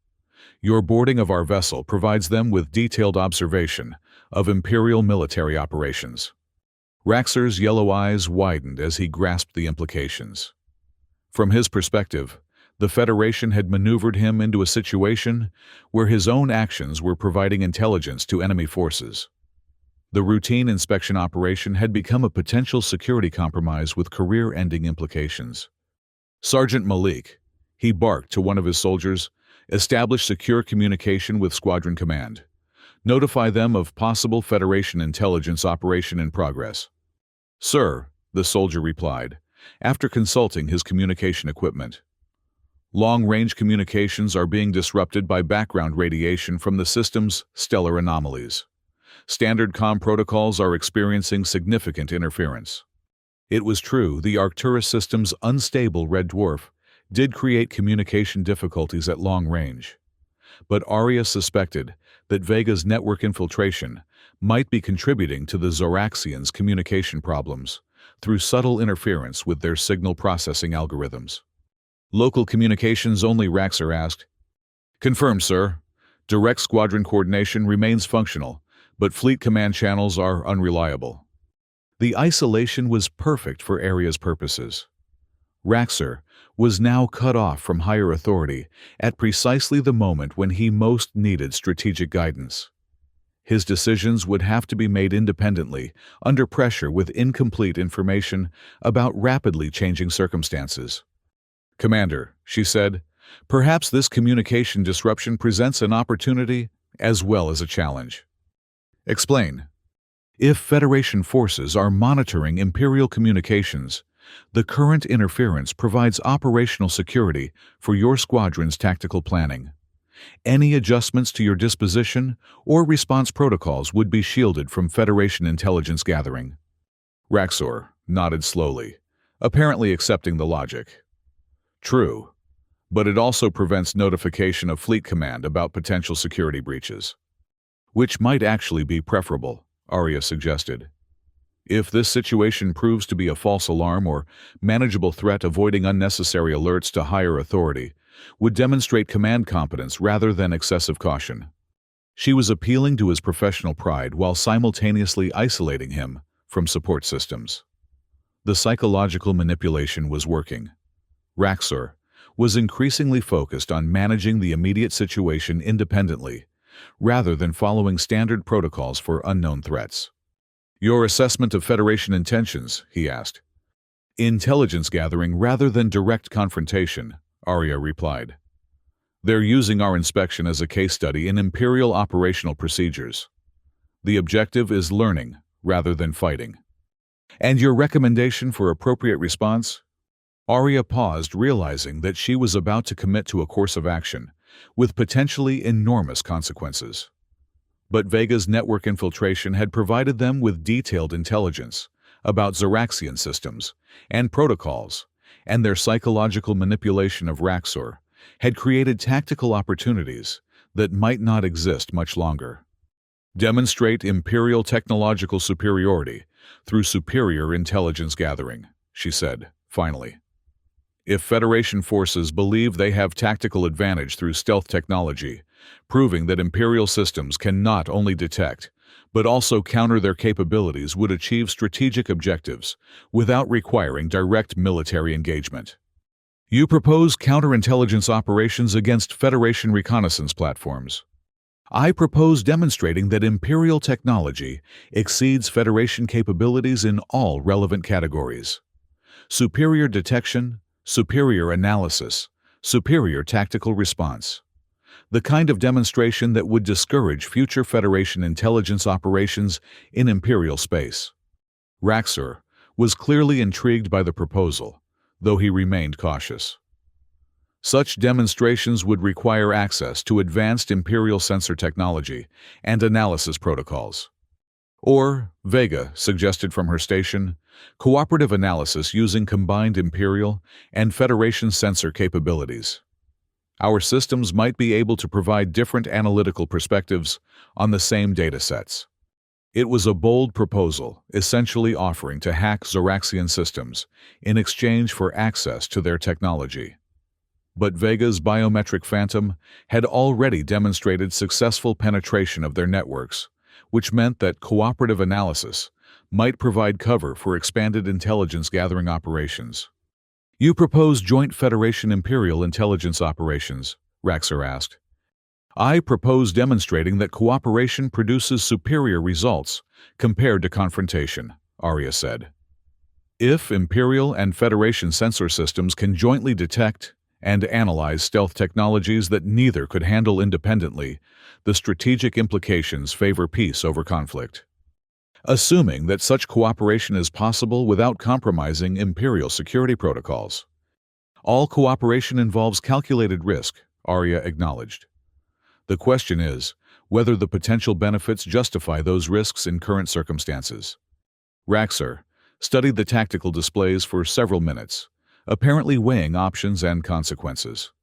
Your boarding of our vessel provides them with detailed observation of Imperial military operations. Raxor's yellow eyes widened as he grasped the implications. From his perspective, the Federation had maneuvered him into a situation where his own actions were providing intelligence to enemy forces. The routine inspection operation had become a potential security compromise with career-ending implications. Sergeant Malik, he barked to one of his soldiers, establish secure communication with Squadron Command. Notify them of possible Federation intelligence operation in progress. Sir, the soldier replied, after consulting his communication equipment. Long-range communications are being disrupted by background radiation from the system's stellar anomalies. Standard comm protocols are experiencing significant interference. It was true, the Arcturus system's unstable red dwarf did create communication difficulties at long range. But Arya suspected that Vega's network infiltration might be contributing to the Zoraxians' communication problems through subtle interference with their signal processing algorithms. Local communications only, Raxor asked. Confirmed, sir. Direct squadron coordination remains functional, but fleet command channels are unreliable. The isolation was perfect for Arya's purposes. Raxor was now cut off from higher authority at precisely the moment when he most needed strategic guidance. His decisions would have to be made independently, under pressure with incomplete information about rapidly changing circumstances. Commander, she said, perhaps this communication disruption presents an opportunity as well as a challenge. Explain. If Federation forces are monitoring Imperial communications, The current interference provides operational security for your squadron's tactical planning. Any adjustments to your disposition or response protocols would be shielded from Federation intelligence gathering. Raxor nodded slowly, apparently accepting the logic. True, but it also prevents notification of Fleet Command about potential security breaches. Which might actually be preferable, Arya suggested. If this situation proves to be a false alarm or manageable threat, avoiding unnecessary alerts to higher authority would demonstrate command competence rather than excessive caution. She was appealing to his professional pride while simultaneously isolating him from support systems. The psychological manipulation was working. Raxor was increasingly focused on managing the immediate situation independently, rather than following standard protocols for unknown threats. Your assessment of Federation intentions, he asked. Intelligence gathering rather than direct confrontation, Arya replied. They're using our inspection as a case study in Imperial operational procedures. The objective is learning rather than fighting. And your recommendation for appropriate response? Arya paused, realizing that she was about to commit to a course of action with potentially enormous consequences. But Vega's network infiltration had provided them with detailed intelligence about Zeraxian systems and protocols, and their psychological manipulation of Raxor had created tactical opportunities that might not exist much longer. Demonstrate Imperial technological superiority through superior intelligence gathering, she said, finally. If Federation forces believe they have tactical advantage through stealth technology, proving that Imperial systems can not only detect, but also counter their capabilities would achieve strategic objectives without requiring direct military engagement. You propose counterintelligence operations against Federation reconnaissance platforms. I propose demonstrating that Imperial technology exceeds Federation capabilities in all relevant categories. Superior detection, superior analysis, superior tactical response. The kind of demonstration that would discourage future Federation intelligence operations in Imperial space. Raxor was clearly intrigued by the proposal, though he remained cautious. Such demonstrations would require access to advanced Imperial sensor technology and analysis protocols. Or, Vega suggested from her station, cooperative analysis using combined Imperial and Federation sensor capabilities. Our systems might be able to provide different analytical perspectives on the same data sets. It was a bold proposal, essentially offering to hack Zeraxian systems in exchange for access to their technology. But Vega's biometric phantom had already demonstrated successful penetration of their networks, which meant that cooperative analysis might provide cover for expanded intelligence gathering operations. You propose joint Federation Imperial intelligence operations, Raxor asked. I propose demonstrating that cooperation produces superior results compared to confrontation, Arya said. If Imperial and Federation sensor systems can jointly detect and analyze stealth technologies that neither could handle independently, the strategic implications favor peace over conflict. Assuming that such cooperation is possible without compromising Imperial security protocols. All cooperation involves calculated risk, Arya acknowledged. The question is whether the potential benefits justify those risks in current circumstances. Raxor studied the tactical displays for several minutes, apparently weighing options and consequences.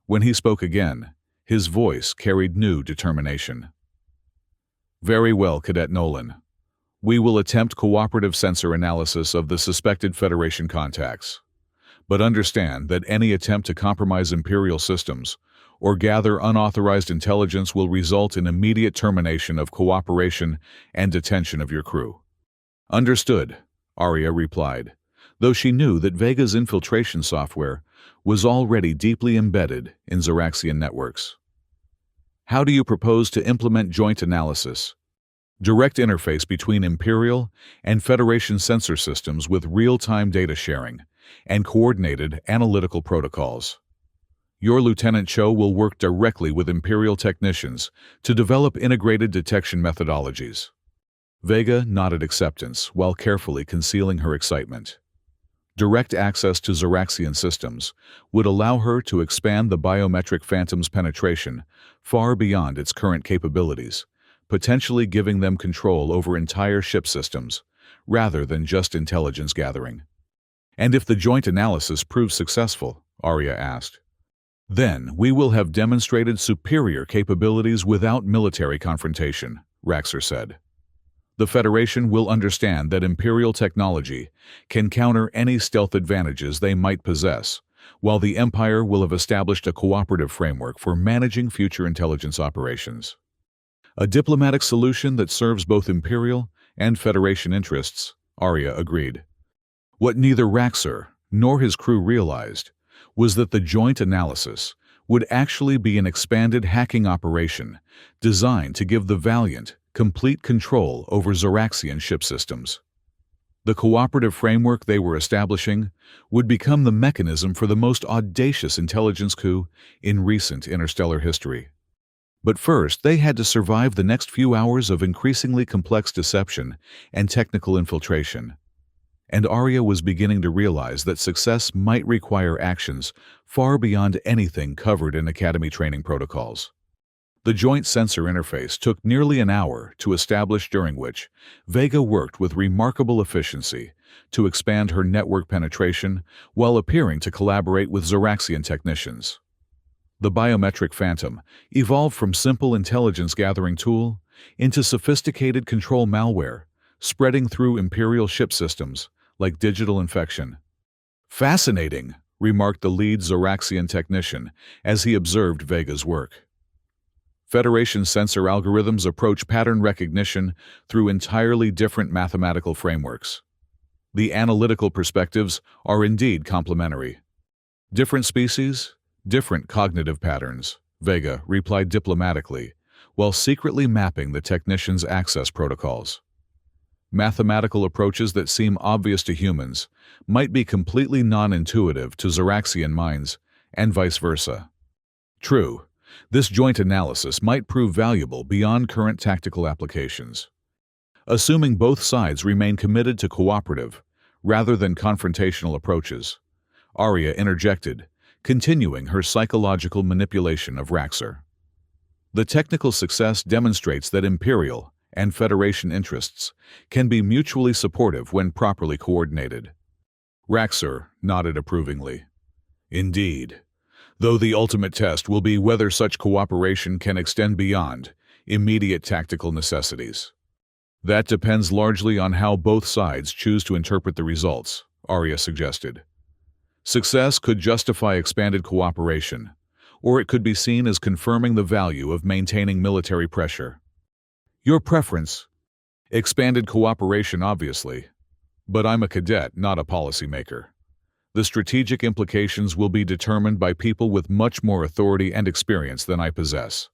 When he spoke again, his voice carried new determination. Very well, Cadet Nolan. We will attempt cooperative sensor analysis of the suspected Federation contacts. But understand that any attempt to compromise Imperial systems or gather unauthorized intelligence will result in immediate termination of cooperation and detention of your crew. Understood, Arya replied, though she knew that Vega's infiltration software was already deeply embedded in Zeraxian networks. How do you propose to implement joint analysis? Direct interface between Imperial and Federation sensor systems with real-time data sharing and coordinated analytical protocols. Your Lieutenant Cho will work directly with Imperial technicians to develop integrated detection methodologies. Vega nodded acceptance while carefully concealing her excitement. Direct access to Zoraxian systems would allow her to expand the biometric Phantom's penetration far beyond its current capabilities, potentially giving them control over entire ship systems, rather than just intelligence gathering. And if the joint analysis proves successful, Arya asked, then we will have demonstrated superior capabilities without military confrontation, Raxor said. The Federation will understand that Imperial technology can counter any stealth advantages they might possess, while the Empire will have established a cooperative framework for managing future intelligence operations. A diplomatic solution that serves both Imperial and Federation interests, Arya agreed. What neither Raxor nor his crew realized was that the joint analysis would actually be an expanded hacking operation designed to give the Valiant complete control over Zoraxian ship systems. The cooperative framework they were establishing would become the mechanism for the most audacious intelligence coup in recent interstellar history. But first, they had to survive the next few hours of increasingly complex deception and technical infiltration. And Arya was beginning to realize that success might require actions far beyond anything covered in Academy training protocols. The joint sensor interface took nearly an hour to establish, during which Vega worked with remarkable efficiency to expand her network penetration while appearing to collaborate with Zoraxian technicians. The biometric Phantom evolved from simple intelligence-gathering tool into sophisticated control malware, spreading through Imperial ship systems like digital infection. "Fascinating," remarked the lead Zoraxian technician as he observed Vega's work. Federation sensor algorithms approach pattern recognition through entirely different mathematical frameworks. The analytical perspectives are indeed complementary. Different species, different cognitive patterns, Vega replied diplomatically, while secretly mapping the technician's access protocols. Mathematical approaches that seem obvious to humans might be completely non-intuitive to Zoraxian minds, and vice versa. True, this joint analysis might prove valuable beyond current tactical applications. Assuming both sides remain committed to cooperative, rather than confrontational approaches, Arya interjected, continuing her psychological manipulation of Raxor. The technical success demonstrates that Imperial and Federation interests can be mutually supportive when properly coordinated. Raxor nodded approvingly. Indeed, though the ultimate test will be whether such cooperation can extend beyond immediate tactical necessities. That depends largely on how both sides choose to interpret the results, Arya suggested. Success could justify expanded cooperation, or it could be seen as confirming the value of maintaining military pressure. Your preference? Expanded cooperation, obviously. But I'm a cadet, not a policymaker. The strategic implications will be determined by people with much more authority and experience than I possess.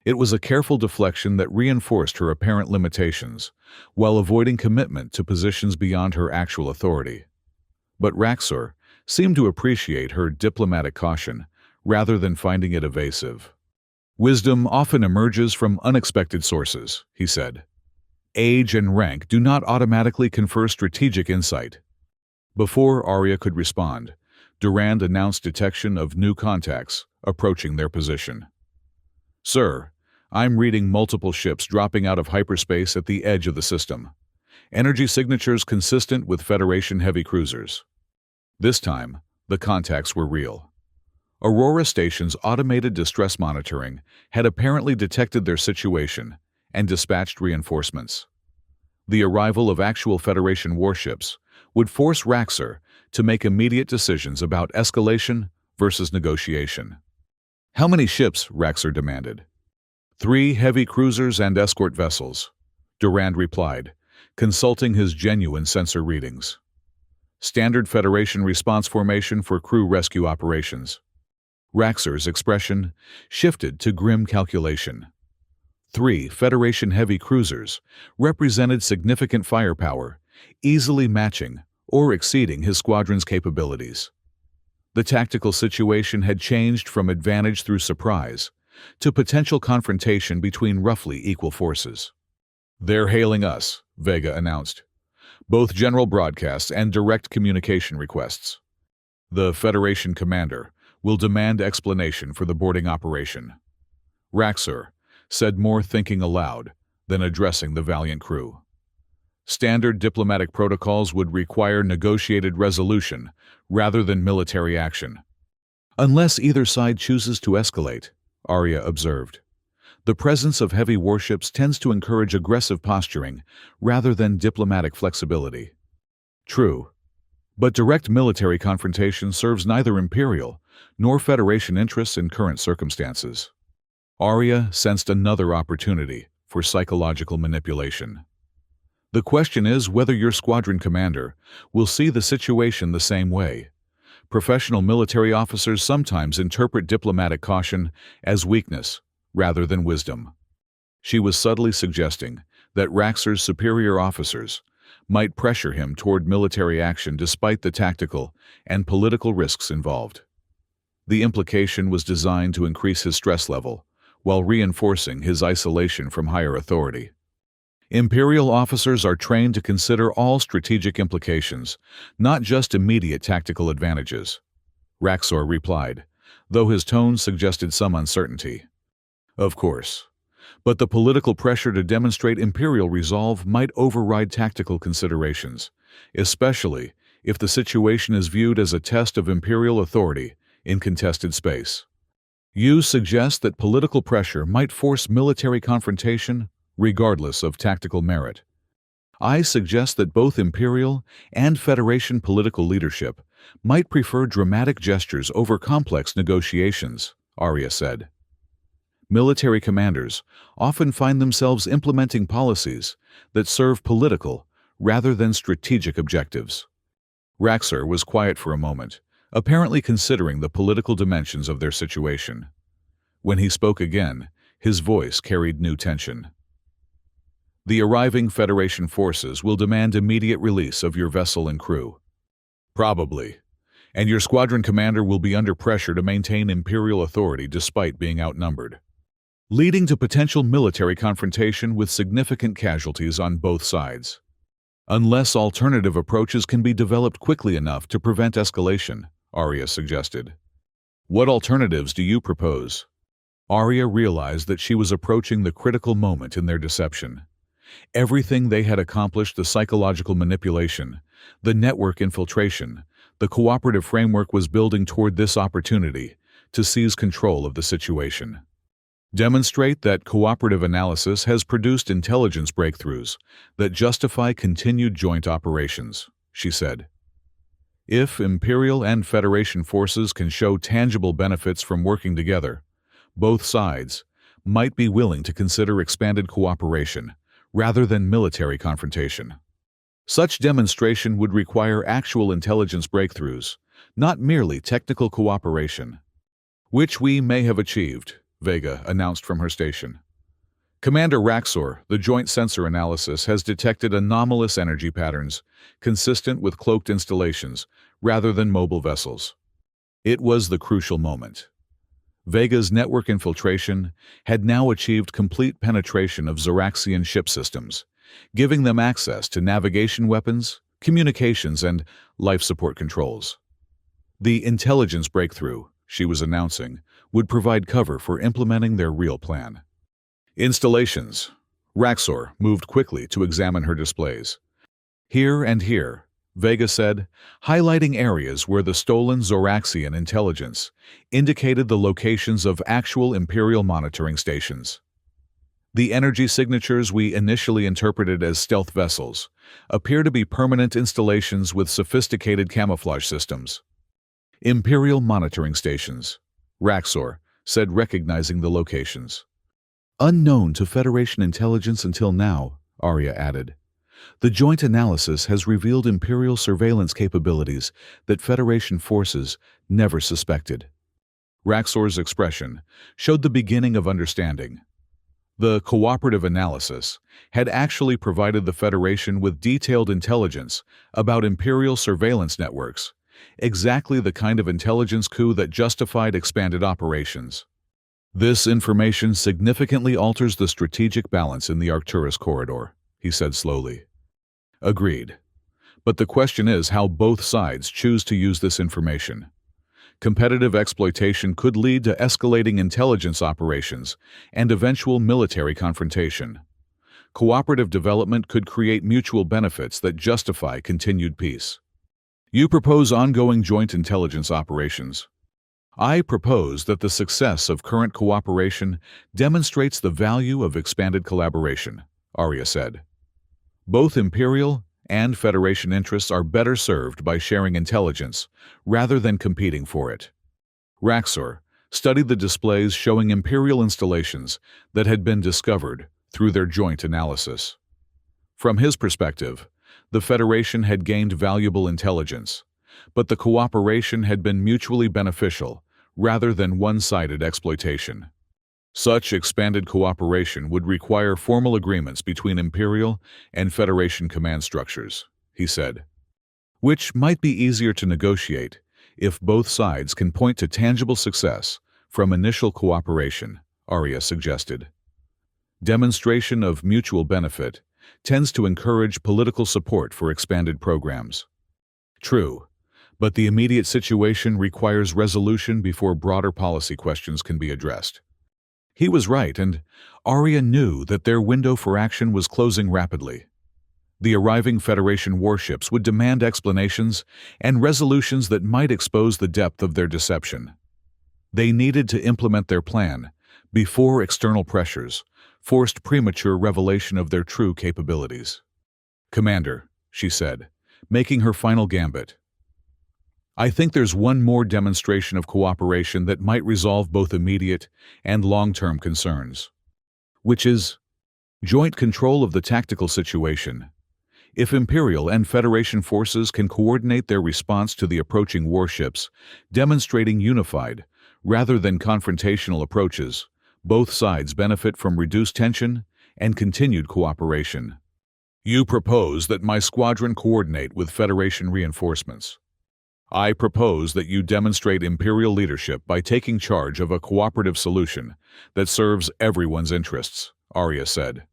It was a careful deflection that reinforced her apparent limitations, while avoiding commitment to positions beyond her actual authority. But Raxor seemed to appreciate her diplomatic caution, rather than finding it evasive. Wisdom often emerges from unexpected sources, he said. Age and rank do not automatically confer strategic insight. Before Arya could respond, Durand announced detection of new contacts approaching their position. Sir, I'm reading multiple ships dropping out of hyperspace at the edge of the system. Energy signatures consistent with Federation heavy cruisers. This time, the contacts were real. Aurora Station's automated distress monitoring had apparently detected their situation and dispatched reinforcements. The arrival of actual Federation warships would force Raxor to make immediate decisions about escalation versus negotiation. How many ships? Raxor demanded. 3 heavy cruisers and escort vessels, Durand replied, consulting his genuine sensor readings. Standard Federation response formation for crew rescue operations. Raxor's expression shifted to grim calculation. 3 Federation heavy cruisers represented significant firepower, easily matching or exceeding his squadron's capabilities. The tactical situation had changed from advantage through surprise to potential confrontation between roughly equal forces. They're hailing us, Vega announced. both general broadcasts and direct communication requests. The Federation commander will demand explanation for the boarding operation. Raxor said, more thinking aloud than addressing the valiant crew. Standard diplomatic protocols would require negotiated resolution rather than military action. Unless either side chooses to escalate, Arya observed. The presence of heavy warships tends to encourage aggressive posturing rather than diplomatic flexibility. True. But direct military confrontation serves neither Imperial nor Federation interests in current circumstances. Arya sensed another opportunity for psychological manipulation. The question is whether your squadron commander will see the situation the same way. Professional military officers sometimes interpret diplomatic caution as weakness rather than wisdom. She was subtly suggesting that Raxor's superior officers might pressure him toward military action despite the tactical and political risks involved. The implication was designed to increase his stress level while reinforcing his isolation from higher authority. Imperial officers are trained to consider all strategic implications, not just immediate tactical advantages. Raxor replied, though his tone suggested some uncertainty. Of course. But the political pressure to demonstrate Imperial resolve might override tactical considerations, especially if the situation is viewed as a test of Imperial authority in contested space. You suggest that political pressure might force military confrontation regardless of tactical merit. I suggest that both Imperial and Federation political leadership might prefer dramatic gestures over complex negotiations, Arya said. Military commanders often find themselves implementing policies that serve political rather than strategic objectives. Raxor was quiet for a moment, apparently considering the political dimensions of their situation. When he spoke again, his voice carried new tension. The arriving Federation forces will demand immediate release of your vessel and crew. Probably. And your squadron commander will be under pressure to maintain Imperial authority despite being outnumbered, leading to potential military confrontation with significant casualties on both sides. Unless alternative approaches can be developed quickly enough to prevent escalation, Arya suggested. What alternatives do you propose? Arya realized that she was approaching the critical moment in their deception. Everything they had accomplished, the psychological manipulation, the network infiltration, the cooperative framework, was building toward this opportunity to seize control of the situation. Demonstrate that cooperative analysis has produced intelligence breakthroughs that justify continued joint operations, she said. If Imperial and Federation forces can show tangible benefits from working together, both sides might be willing to consider expanded cooperation rather than military confrontation. Such demonstration would require actual intelligence breakthroughs, not merely technical cooperation, which we may have achieved, Vega announced from her station. Commander Raxor, the joint sensor analysis has detected anomalous energy patterns consistent with cloaked installations rather than mobile vessels. It was the crucial moment. Vega's network infiltration had now achieved complete penetration of Zoraxian ship systems, giving them access to navigation weapons, communications, and life support controls. The intelligence breakthrough, she was announcing, would provide cover for implementing their real plan. Installations. Raxor moved quickly to examine her displays. Here and here, Vega said, highlighting areas where the stolen Zoraxian intelligence indicated the locations of actual Imperial monitoring stations. The energy signatures we initially interpreted as stealth vessels appear to be permanent installations with sophisticated camouflage systems. Imperial monitoring stations, Raxor said, recognizing the locations. Unknown to Federation intelligence until now, Arya added. The joint analysis has revealed Imperial surveillance capabilities that Federation forces never suspected. Raxor's expression showed the beginning of understanding. The cooperative analysis had actually provided the Federation with detailed intelligence about Imperial surveillance networks, exactly the kind of intelligence coup that justified expanded operations. This information significantly alters the strategic balance in the Arcturus corridor, he said slowly. Agreed. But the question is how both sides choose to use this information. Competitive exploitation could lead to escalating intelligence operations and eventual military confrontation. Cooperative development could create mutual benefits that justify continued peace. You propose ongoing joint intelligence operations. I propose that the success of current cooperation demonstrates the value of expanded collaboration, Arya said. Both Imperial and Federation interests are better served by sharing intelligence rather than competing for it. Raxor studied the displays showing Imperial installations that had been discovered through their joint analysis. From his perspective, the Federation had gained valuable intelligence, but the cooperation had been mutually beneficial rather than one-sided exploitation. Such expanded cooperation would require formal agreements between Imperial and Federation command structures, he said, which might be easier to negotiate if both sides can point to tangible success from initial cooperation, Arya suggested. Demonstration of mutual benefit tends to encourage political support for expanded programs. True, but the immediate situation requires resolution before broader policy questions can be addressed. He was right, and Arya knew that their window for action was closing rapidly. The arriving Federation warships would demand explanations and resolutions that might expose the depth of their deception. They needed to implement their plan before external pressures forced premature revelation of their true capabilities. "Commander," she said, making her final gambit, "I think there's one more demonstration of cooperation that might resolve both immediate and long-term concerns, which is joint control of the tactical situation. If Imperial and Federation forces can coordinate their response to the approaching warships, demonstrating unified, rather than confrontational approaches, both sides benefit from reduced tension and continued cooperation. You propose that my squadron coordinate with Federation reinforcements. I propose that you demonstrate Imperial leadership by taking charge of a cooperative solution that serves everyone's interests," Arya said.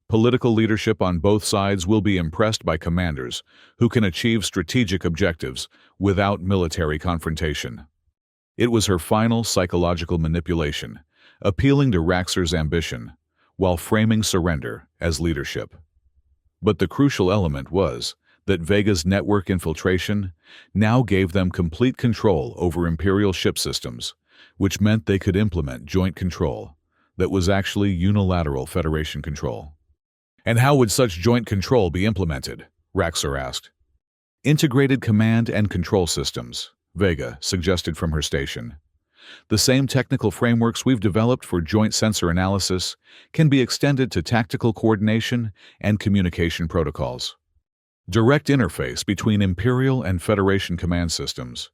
"Political leadership on both sides will be impressed by commanders who can achieve strategic objectives without military confrontation." It was her final psychological manipulation, appealing to Raxor's ambition, while framing surrender as leadership. But the crucial element was that Vega's network infiltration now gave them complete control over Imperial ship systems, which meant they could implement joint control that was actually unilateral Federation control. "And how would such joint control be implemented?" Raxor asked. "Integrated command and control systems," Vega suggested from her station. "The same technical frameworks we've developed for joint sensor analysis can be extended to tactical coordination and communication protocols. Direct interface between Imperial and Federation command systems.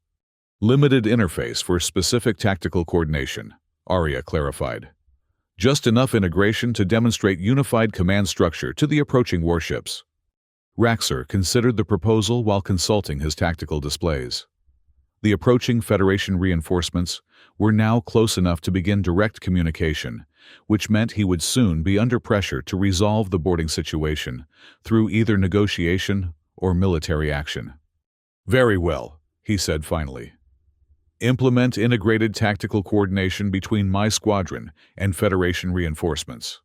Limited interface for specific tactical coordination," Arya clarified. "Just enough integration to demonstrate unified command structure to the approaching warships." Raxor considered the proposal while consulting his tactical displays. The approaching Federation reinforcements were now close enough to begin direct communication, which meant he would soon be under pressure to resolve the boarding situation through either negotiation or military action. "Very well," he said finally. "Implement integrated tactical coordination between my squadron and Federation reinforcements.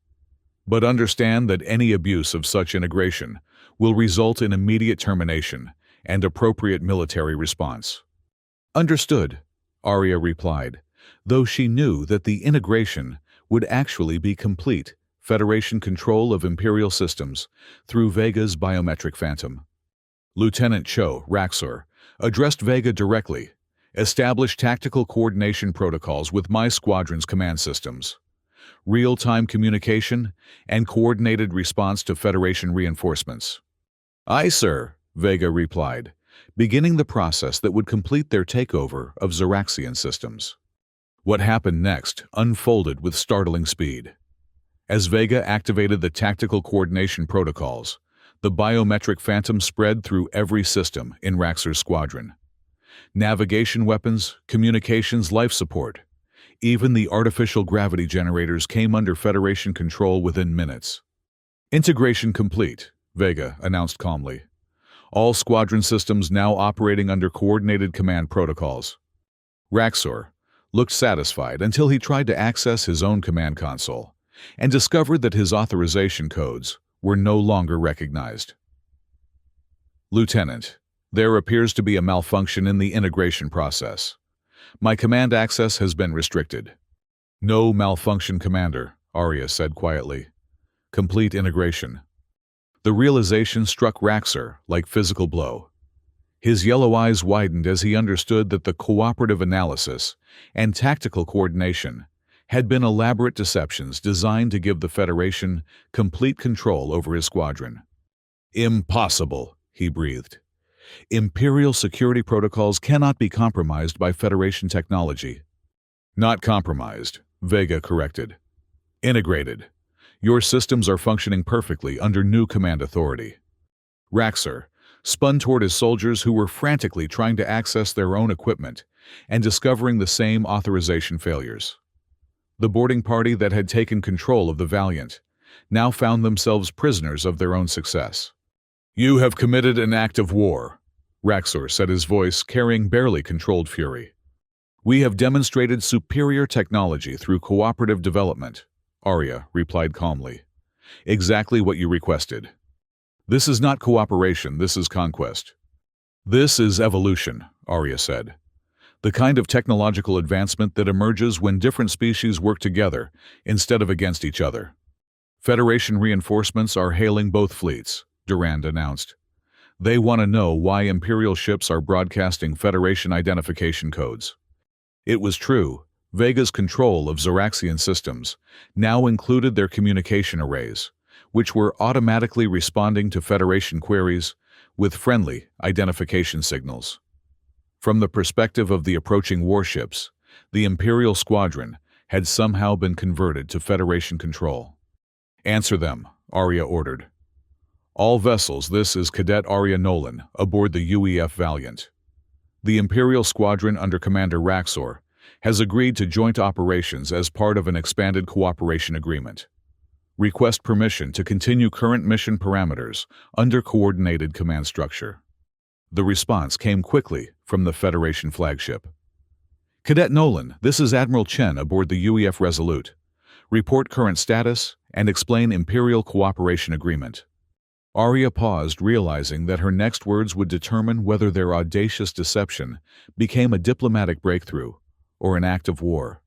But understand that any abuse of such integration will result in immediate termination and appropriate military response." "Understood," Arya replied, though she knew that the integration would actually be complete Federation control of Imperial systems through Vega's biometric phantom. Lieutenant Cho, Raxor, addressed Vega directly. "Establish tactical coordination protocols with my squadron's command systems. Real-time communication and coordinated response to Federation reinforcements." "Aye, sir," Vega replied, beginning the process that would complete their takeover of Xeraxian systems. What happened next unfolded with startling speed. As Vega activated the tactical coordination protocols, the biometric phantom spread through every system in Raxor's squadron. Navigation weapons, communications, life support. Even the artificial gravity generators came under Federation control within minutes. "Integration complete," Vega announced calmly. All squadron systems now operating under coordinated command protocols. Raxor looked satisfied until he tried to access his own command console and discovered that his authorization codes were no longer recognized. Lieutenant, there appears to be a malfunction in the integration process. My command access has been restricted. No malfunction, Commander, Arya said quietly. Complete integration. The realization struck Raxor like physical blow. His yellow eyes widened as he understood that the cooperative analysis and tactical coordination had been elaborate deceptions designed to give the Federation complete control over his squadron. Impossible, he breathed. Imperial security protocols cannot be compromised by Federation technology. Not compromised, Vega corrected. Integrated. Your systems are functioning perfectly under new command authority. Raxor spun toward his soldiers who were frantically trying to access their own equipment and discovering the same authorization failures. The boarding party that had taken control of the Valiant now found themselves prisoners of their own success. You have committed an act of war, Raxor said, his voice carrying barely controlled fury. We have demonstrated superior technology through cooperative development, Arya replied calmly. Exactly what you requested. This is not cooperation, this is conquest. This is evolution, Arya said. The kind of technological advancement that emerges when different species work together instead of against each other. Federation reinforcements are hailing both fleets, Durand announced. They want to know why Imperial ships are broadcasting Federation identification codes. It was true. Vega's control of Zoraxian systems now included their communication arrays, which were automatically responding to Federation queries with friendly identification signals. From the perspective of the approaching warships, the Imperial squadron had somehow been converted to Federation control. Answer them, Arya ordered. All vessels, this is Cadet Arya Nolan, aboard the UEF Valiant. The Imperial squadron under Commander Raxor has agreed to joint operations as part of an expanded cooperation agreement. Request permission to continue current mission parameters under coordinated command structure. The response came quickly from the Federation flagship. Cadet Nolan, this is Admiral Chen aboard the UEF Resolute. Report current status and explain Imperial cooperation agreement. Arya paused, realizing that her next words would determine whether their audacious deception became a diplomatic breakthrough or an act of war.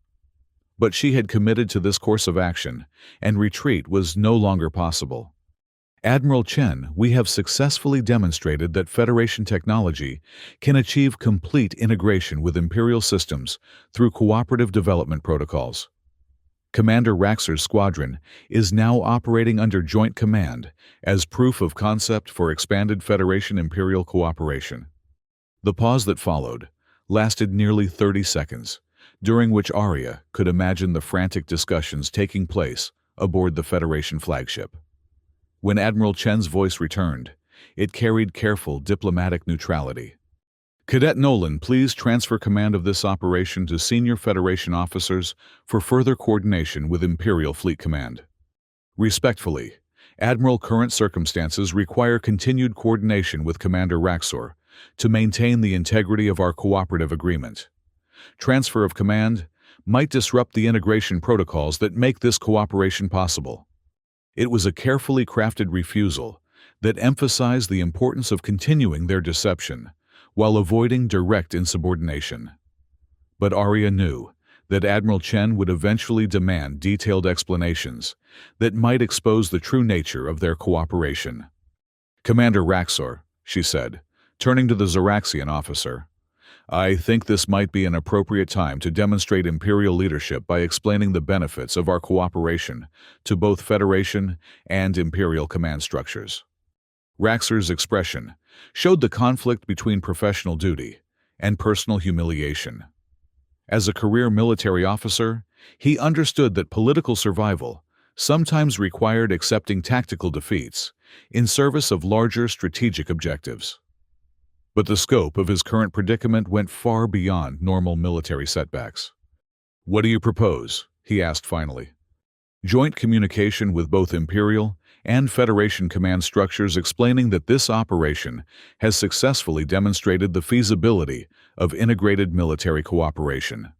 But she had committed to this course of action, and retreat was no longer possible. Admiral Chen, we have successfully demonstrated that Federation technology can achieve complete integration with Imperial systems through cooperative development protocols. Commander Raxor's squadron is now operating under joint command as proof of concept for expanded Federation-Imperial cooperation. The pause that followed lasted nearly 30 seconds, during which Arya could imagine the frantic discussions taking place aboard the Federation flagship. When Admiral Chen's voice returned, it carried careful diplomatic neutrality. Cadet Nolan, please transfer command of this operation to senior Federation officers for further coordination with Imperial Fleet Command. Respectfully, Admiral, current circumstances require continued coordination with Commander Raxor to maintain the integrity of our cooperative agreement. Transfer of command might disrupt the integration protocols that make this cooperation possible. It was a carefully crafted refusal that emphasized the importance of continuing their deception while avoiding direct insubordination. But Arya knew that Admiral Chen would eventually demand detailed explanations that might expose the true nature of their cooperation. Commander Raxor, she said, turning to the Zoraxian officer, I think this might be an appropriate time to demonstrate Imperial leadership by explaining the benefits of our cooperation to both Federation and Imperial command structures. Raxor's expression showed the conflict between professional duty and personal humiliation. As a career military officer, he understood that political survival sometimes required accepting tactical defeats in service of larger strategic objectives. But the scope of his current predicament went far beyond normal military setbacks. What do you propose? He asked finally. joint communication with both Imperial and Federation command structures explaining that this operation has successfully demonstrated the feasibility of integrated military cooperation.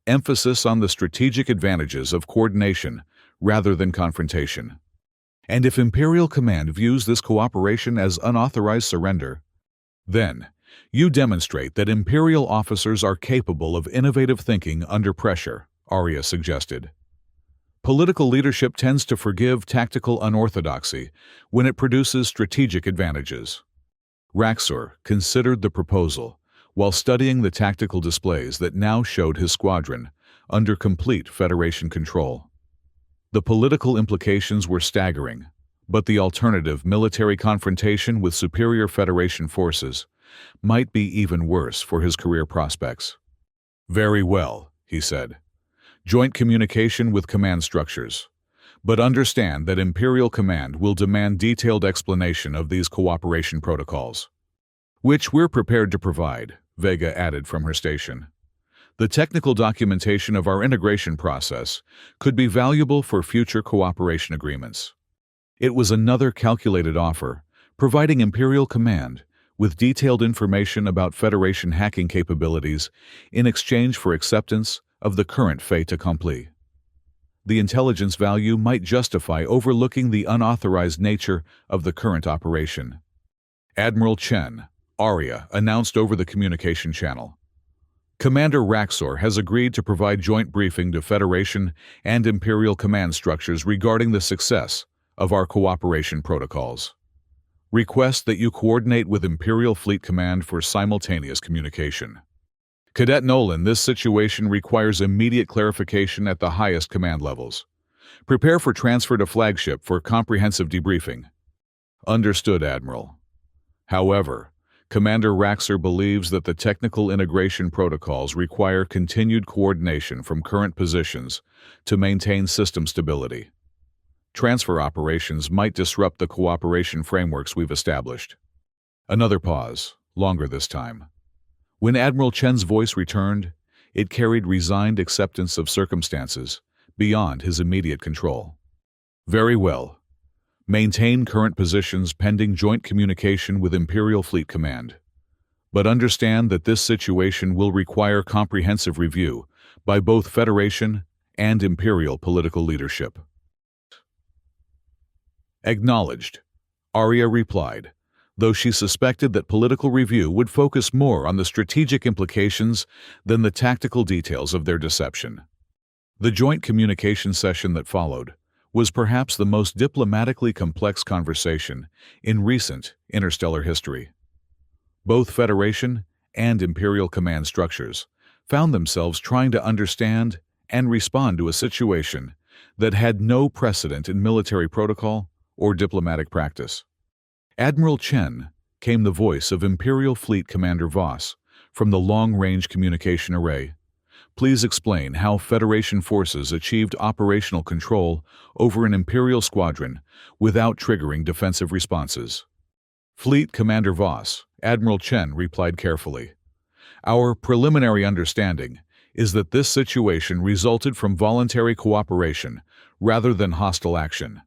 Emphasis on the strategic advantages of coordination rather than confrontation. And if Imperial Command views this cooperation as unauthorized surrender, then you demonstrate that Imperial officers are capable of innovative thinking under pressure, Arya suggested. Political leadership tends to forgive tactical unorthodoxy when it produces strategic advantages. Raxor considered the proposal while studying the tactical displays that now showed his squadron under complete Federation control. The political implications were staggering, but the alternative, military confrontation with superior Federation forces, might be even worse for his career prospects. Very well, he said. Joint communication with command structures. But understand that Imperial Command will demand detailed explanation of these cooperation protocols, which we're prepared to provide, Vega added from her station. The technical documentation of our integration process could be valuable for future cooperation agreements. It was another calculated offer, providing Imperial Command with detailed information about Federation hacking capabilities in exchange for acceptance of the current fait accompli. The intelligence value might justify overlooking the unauthorized nature of the current operation. Admiral Chen, Arya, announced over the communication channel. Commander Raxor has agreed to provide joint briefing to Federation and Imperial command structures regarding the success of our cooperation protocols. Request that you coordinate with Imperial Fleet Command for simultaneous communication. Cadet Nolan, this situation requires immediate clarification at the highest command levels. Prepare for transfer to flagship for comprehensive debriefing. Understood, Admiral. However, Commander Raxor believes that the technical integration protocols require continued coordination from current positions to maintain system stability. Transfer operations might disrupt the cooperation frameworks we've established. Another pause, longer this time. When Admiral Chen's voice returned, it carried resigned acceptance of circumstances beyond his immediate control. Very well. Maintain current positions pending joint communication with Imperial Fleet Command. But understand that this situation will require comprehensive review by both Federation and Imperial political leadership. Acknowledged, Arya replied, though she suspected that political review would focus more on the strategic implications than the tactical details of their deception. The joint communication session that followed was perhaps the most diplomatically complex conversation in recent interstellar history. Both Federation and Imperial command structures found themselves trying to understand and respond to a situation that had no precedent in military protocol or diplomatic practice. Admiral Chen came the voice of Imperial Fleet Commander Voss from the long-range communication array. Please explain how Federation forces achieved operational control over an Imperial squadron without triggering defensive responses. Fleet Commander Voss, Admiral Chen replied carefully. Our preliminary understanding is that this situation resulted from voluntary cooperation rather than hostile action.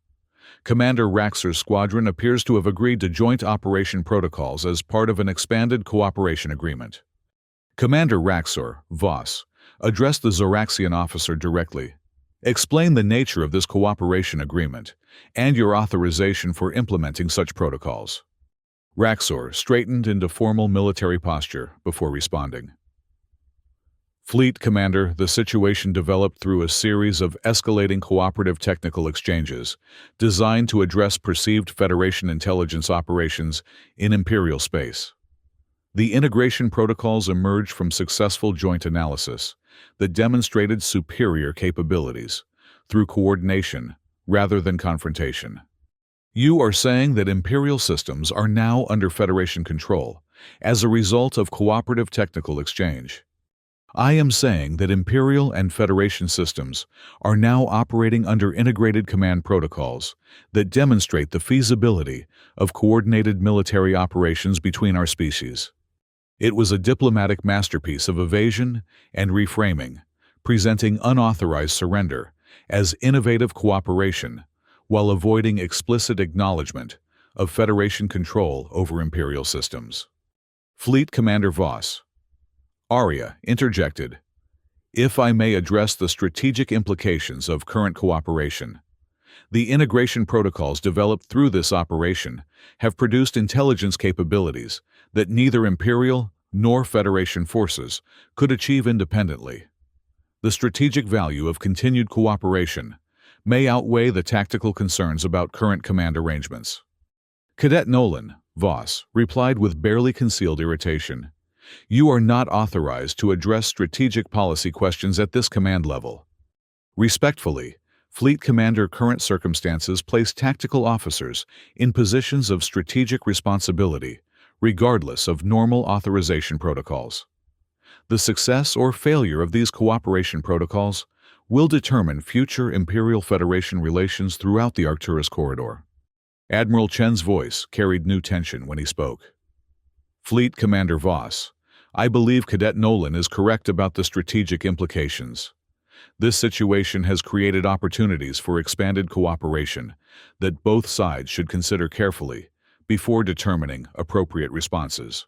Commander Raxor's squadron appears to have agreed to joint operation protocols as part of an expanded cooperation agreement. Commander Raxor, Voss, addressed the Zoraxian officer directly. Explain the nature of this cooperation agreement and your authorization for implementing such protocols. Raxor straightened into formal military posture before responding. Fleet Commander, the situation developed through a series of escalating cooperative technical exchanges designed to address perceived Federation intelligence operations in Imperial space. The integration protocols emerged from successful joint analysis that demonstrated superior capabilities through coordination rather than confrontation. You are saying that Imperial systems are now under Federation control as a result of cooperative technical exchange. I am saying that Imperial and Federation systems are now operating under integrated command protocols that demonstrate the feasibility of coordinated military operations between our species. It was a diplomatic masterpiece of evasion and reframing, presenting unauthorized surrender as innovative cooperation while avoiding explicit acknowledgement of Federation control over Imperial systems. Fleet Commander Voss. Arya interjected, "If I may address the strategic implications of current cooperation. The integration protocols developed through this operation have produced intelligence capabilities that neither Imperial nor Federation forces could achieve independently. The strategic value of continued cooperation may outweigh the tactical concerns about current command arrangements." Cadet Nolan, Voss, replied with barely concealed irritation, "You are not authorized to address strategic policy questions at this command level. Respectfully, Fleet Commander, current circumstances place tactical officers in positions of strategic responsibility, regardless of normal authorization protocols. The success or failure of these cooperation protocols will determine future Imperial Federation relations throughout the Arcturus corridor." Admiral Chen's voice carried new tension when he spoke. Fleet Commander Voss, I believe Cadet Nolan is correct about the strategic implications. This situation has created opportunities for expanded cooperation that both sides should consider carefully before determining appropriate responses.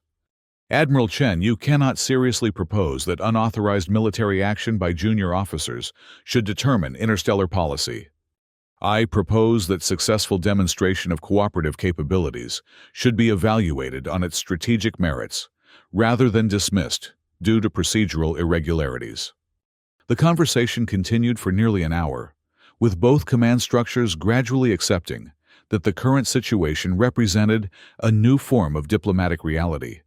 Admiral Chen, you cannot seriously propose that unauthorized military action by junior officers should determine interstellar policy. I propose that successful demonstration of cooperative capabilities should be evaluated on its strategic merits, rather than dismissed due to procedural irregularities. The conversation continued for nearly an hour, with both command structures gradually accepting that the current situation represented a new form of diplomatic reality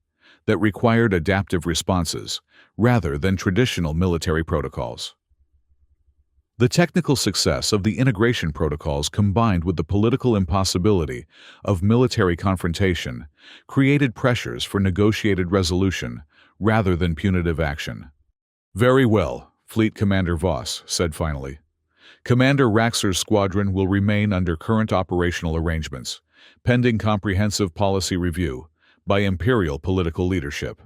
that required adaptive responses rather than traditional military protocols. The technical success of the integration protocols combined with the political impossibility of military confrontation created pressures for negotiated resolution rather than punitive action. "Very well," Fleet Commander Voss said finally. "Commander Raxor's squadron will remain under current operational arrangements, pending comprehensive policy review by Imperial political leadership.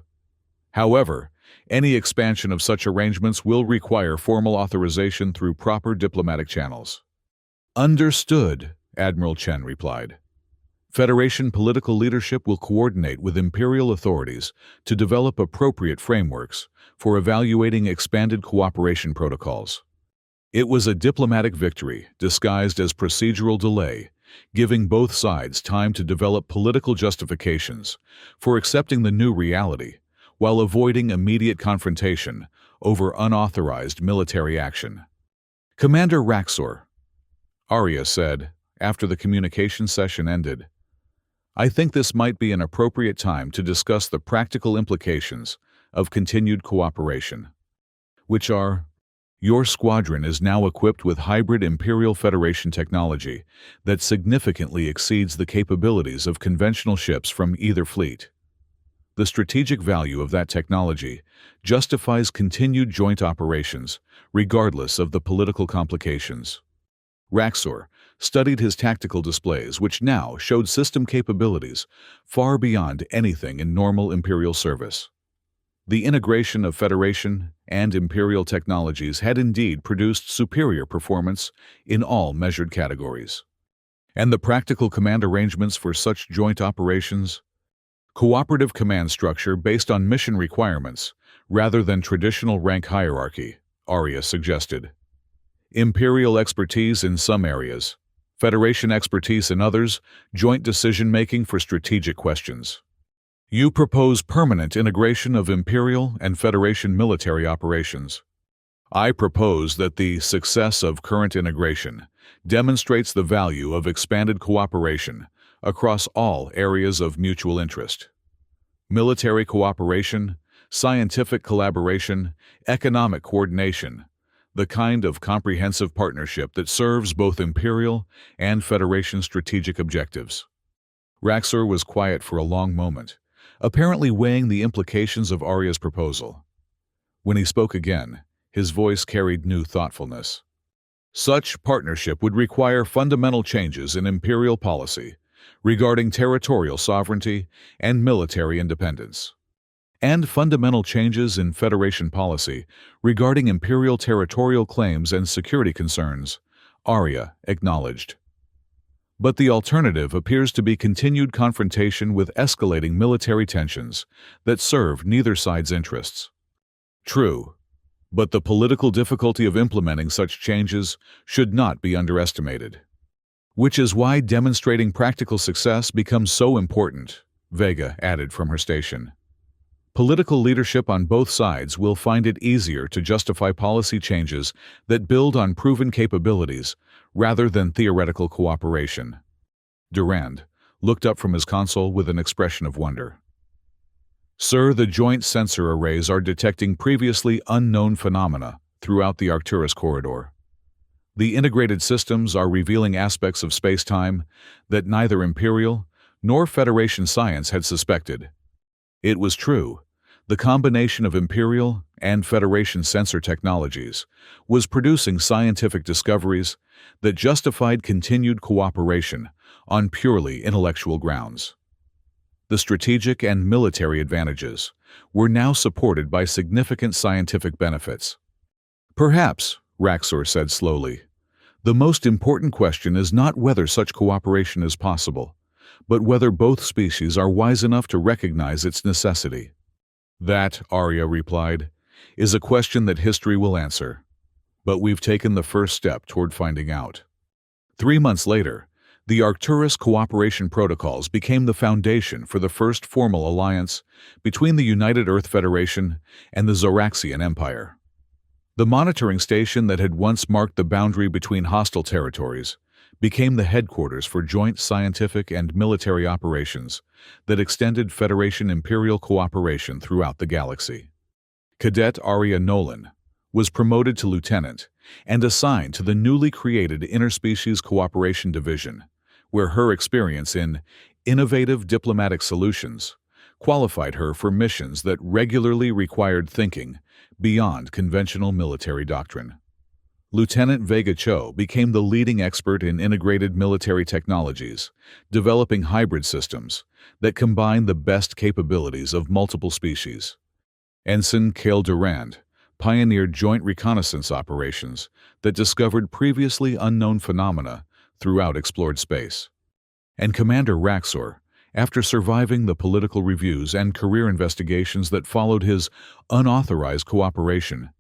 However, any expansion of such arrangements will require formal authorization through proper diplomatic channels." "Understood," Admiral Chen replied. "Federation political leadership will coordinate with Imperial authorities to develop appropriate frameworks for evaluating expanded cooperation protocols." It was a diplomatic victory disguised as procedural delay, giving both sides time to develop political justifications for accepting the new reality while avoiding immediate confrontation over unauthorized military action. "Commander Raxor," Arya said after the communication session ended, "I think this might be an appropriate time to discuss the practical implications of continued cooperation, which are: your squadron is now equipped with hybrid Imperial Federation technology that significantly exceeds the capabilities of conventional ships from either fleet. The strategic value of that technology justifies continued joint operations, regardless of the political complications." Raxor studied his tactical displays, which now showed system capabilities far beyond anything in normal Imperial service. The integration of Federation and Imperial technologies had indeed produced superior performance in all measured categories. And the practical command arrangements for such joint operations? Cooperative command structure based on mission requirements, rather than traditional rank hierarchy, Arya suggested. Imperial expertise in some areas, Federation expertise in others, joint decision-making for strategic questions. You propose permanent integration of Imperial and Federation military operations. I propose that the success of current integration demonstrates the value of expanded cooperation across all areas of mutual interest. Military cooperation, scientific collaboration, economic coordination, the kind of comprehensive partnership that serves both Imperial and Federation strategic objectives. Raxor was quiet for a long moment, apparently weighing the implications of Arya's proposal. When he spoke again, his voice carried new thoughtfulness. Such partnership would require fundamental changes in Imperial policy regarding territorial sovereignty and military independence. and fundamental changes in Federation policy regarding Imperial territorial claims and security concerns, Arya acknowledged. But the alternative appears to be continued confrontation with escalating military tensions that serve neither side's interests. True, but the political difficulty of implementing such changes should not be underestimated. Which is why demonstrating practical success becomes so important, Vega added from her station. Political leadership on both sides will find it easier to justify policy changes that build on proven capabilities rather than theoretical cooperation. Durand looked up from his console with an expression of wonder. Sir, the joint sensor arrays are detecting previously unknown phenomena throughout the Arcturus corridor. The integrated systems are revealing aspects of space-time that neither Imperial nor Federation science had suspected. It was true. The combination of Imperial and Federation sensor technologies was producing scientific discoveries that justified continued cooperation on purely intellectual grounds. The strategic and military advantages were now supported by significant scientific benefits. Perhaps, Raxor said slowly, the most important question is not whether such cooperation is possible, but whether both species are wise enough to recognize its necessity. That, Arya replied, is a question that history will answer. But we've taken the first step toward finding out. 3 months later, the Arcturus Cooperation Protocols became the foundation for the first formal alliance between the United Earth Federation and the Zoraxian Empire. The monitoring station that had once marked the boundary between hostile territories became the headquarters for joint scientific and military operations that extended Federation Imperial cooperation throughout the galaxy. Cadet Arya Nolan was promoted to lieutenant and assigned to the newly created Interspecies Cooperation Division, where her experience in innovative diplomatic solutions qualified her for missions that regularly required thinking beyond conventional military doctrine. Lieutenant Vega Cho became the leading expert in integrated military technologies, developing hybrid systems that combine the best capabilities of multiple species. Ensign Cale Durand pioneered joint reconnaissance operations that discovered previously unknown phenomena throughout explored space. And Commander Raxor, after surviving the political reviews and career investigations that followed his unauthorized cooperation,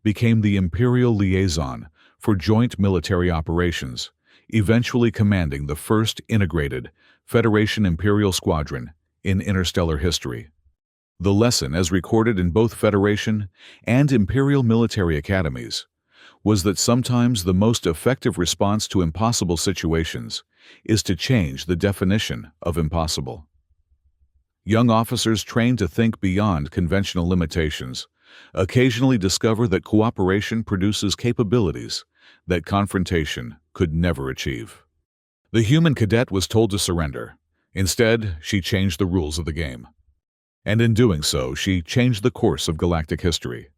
became the Imperial liaison for joint military operations, eventually commanding the first integrated Federation Imperial Squadron in interstellar history. The lesson, as recorded in both Federation and Imperial military academies, was that sometimes the most effective response to impossible situations is to change the definition of impossible. Young officers trained to think beyond conventional limitations occasionally discover that cooperation produces capabilities that confrontation could never achieve. The human cadet was told to surrender. Instead, she changed the rules of the game. And in doing so, she changed the course of galactic history.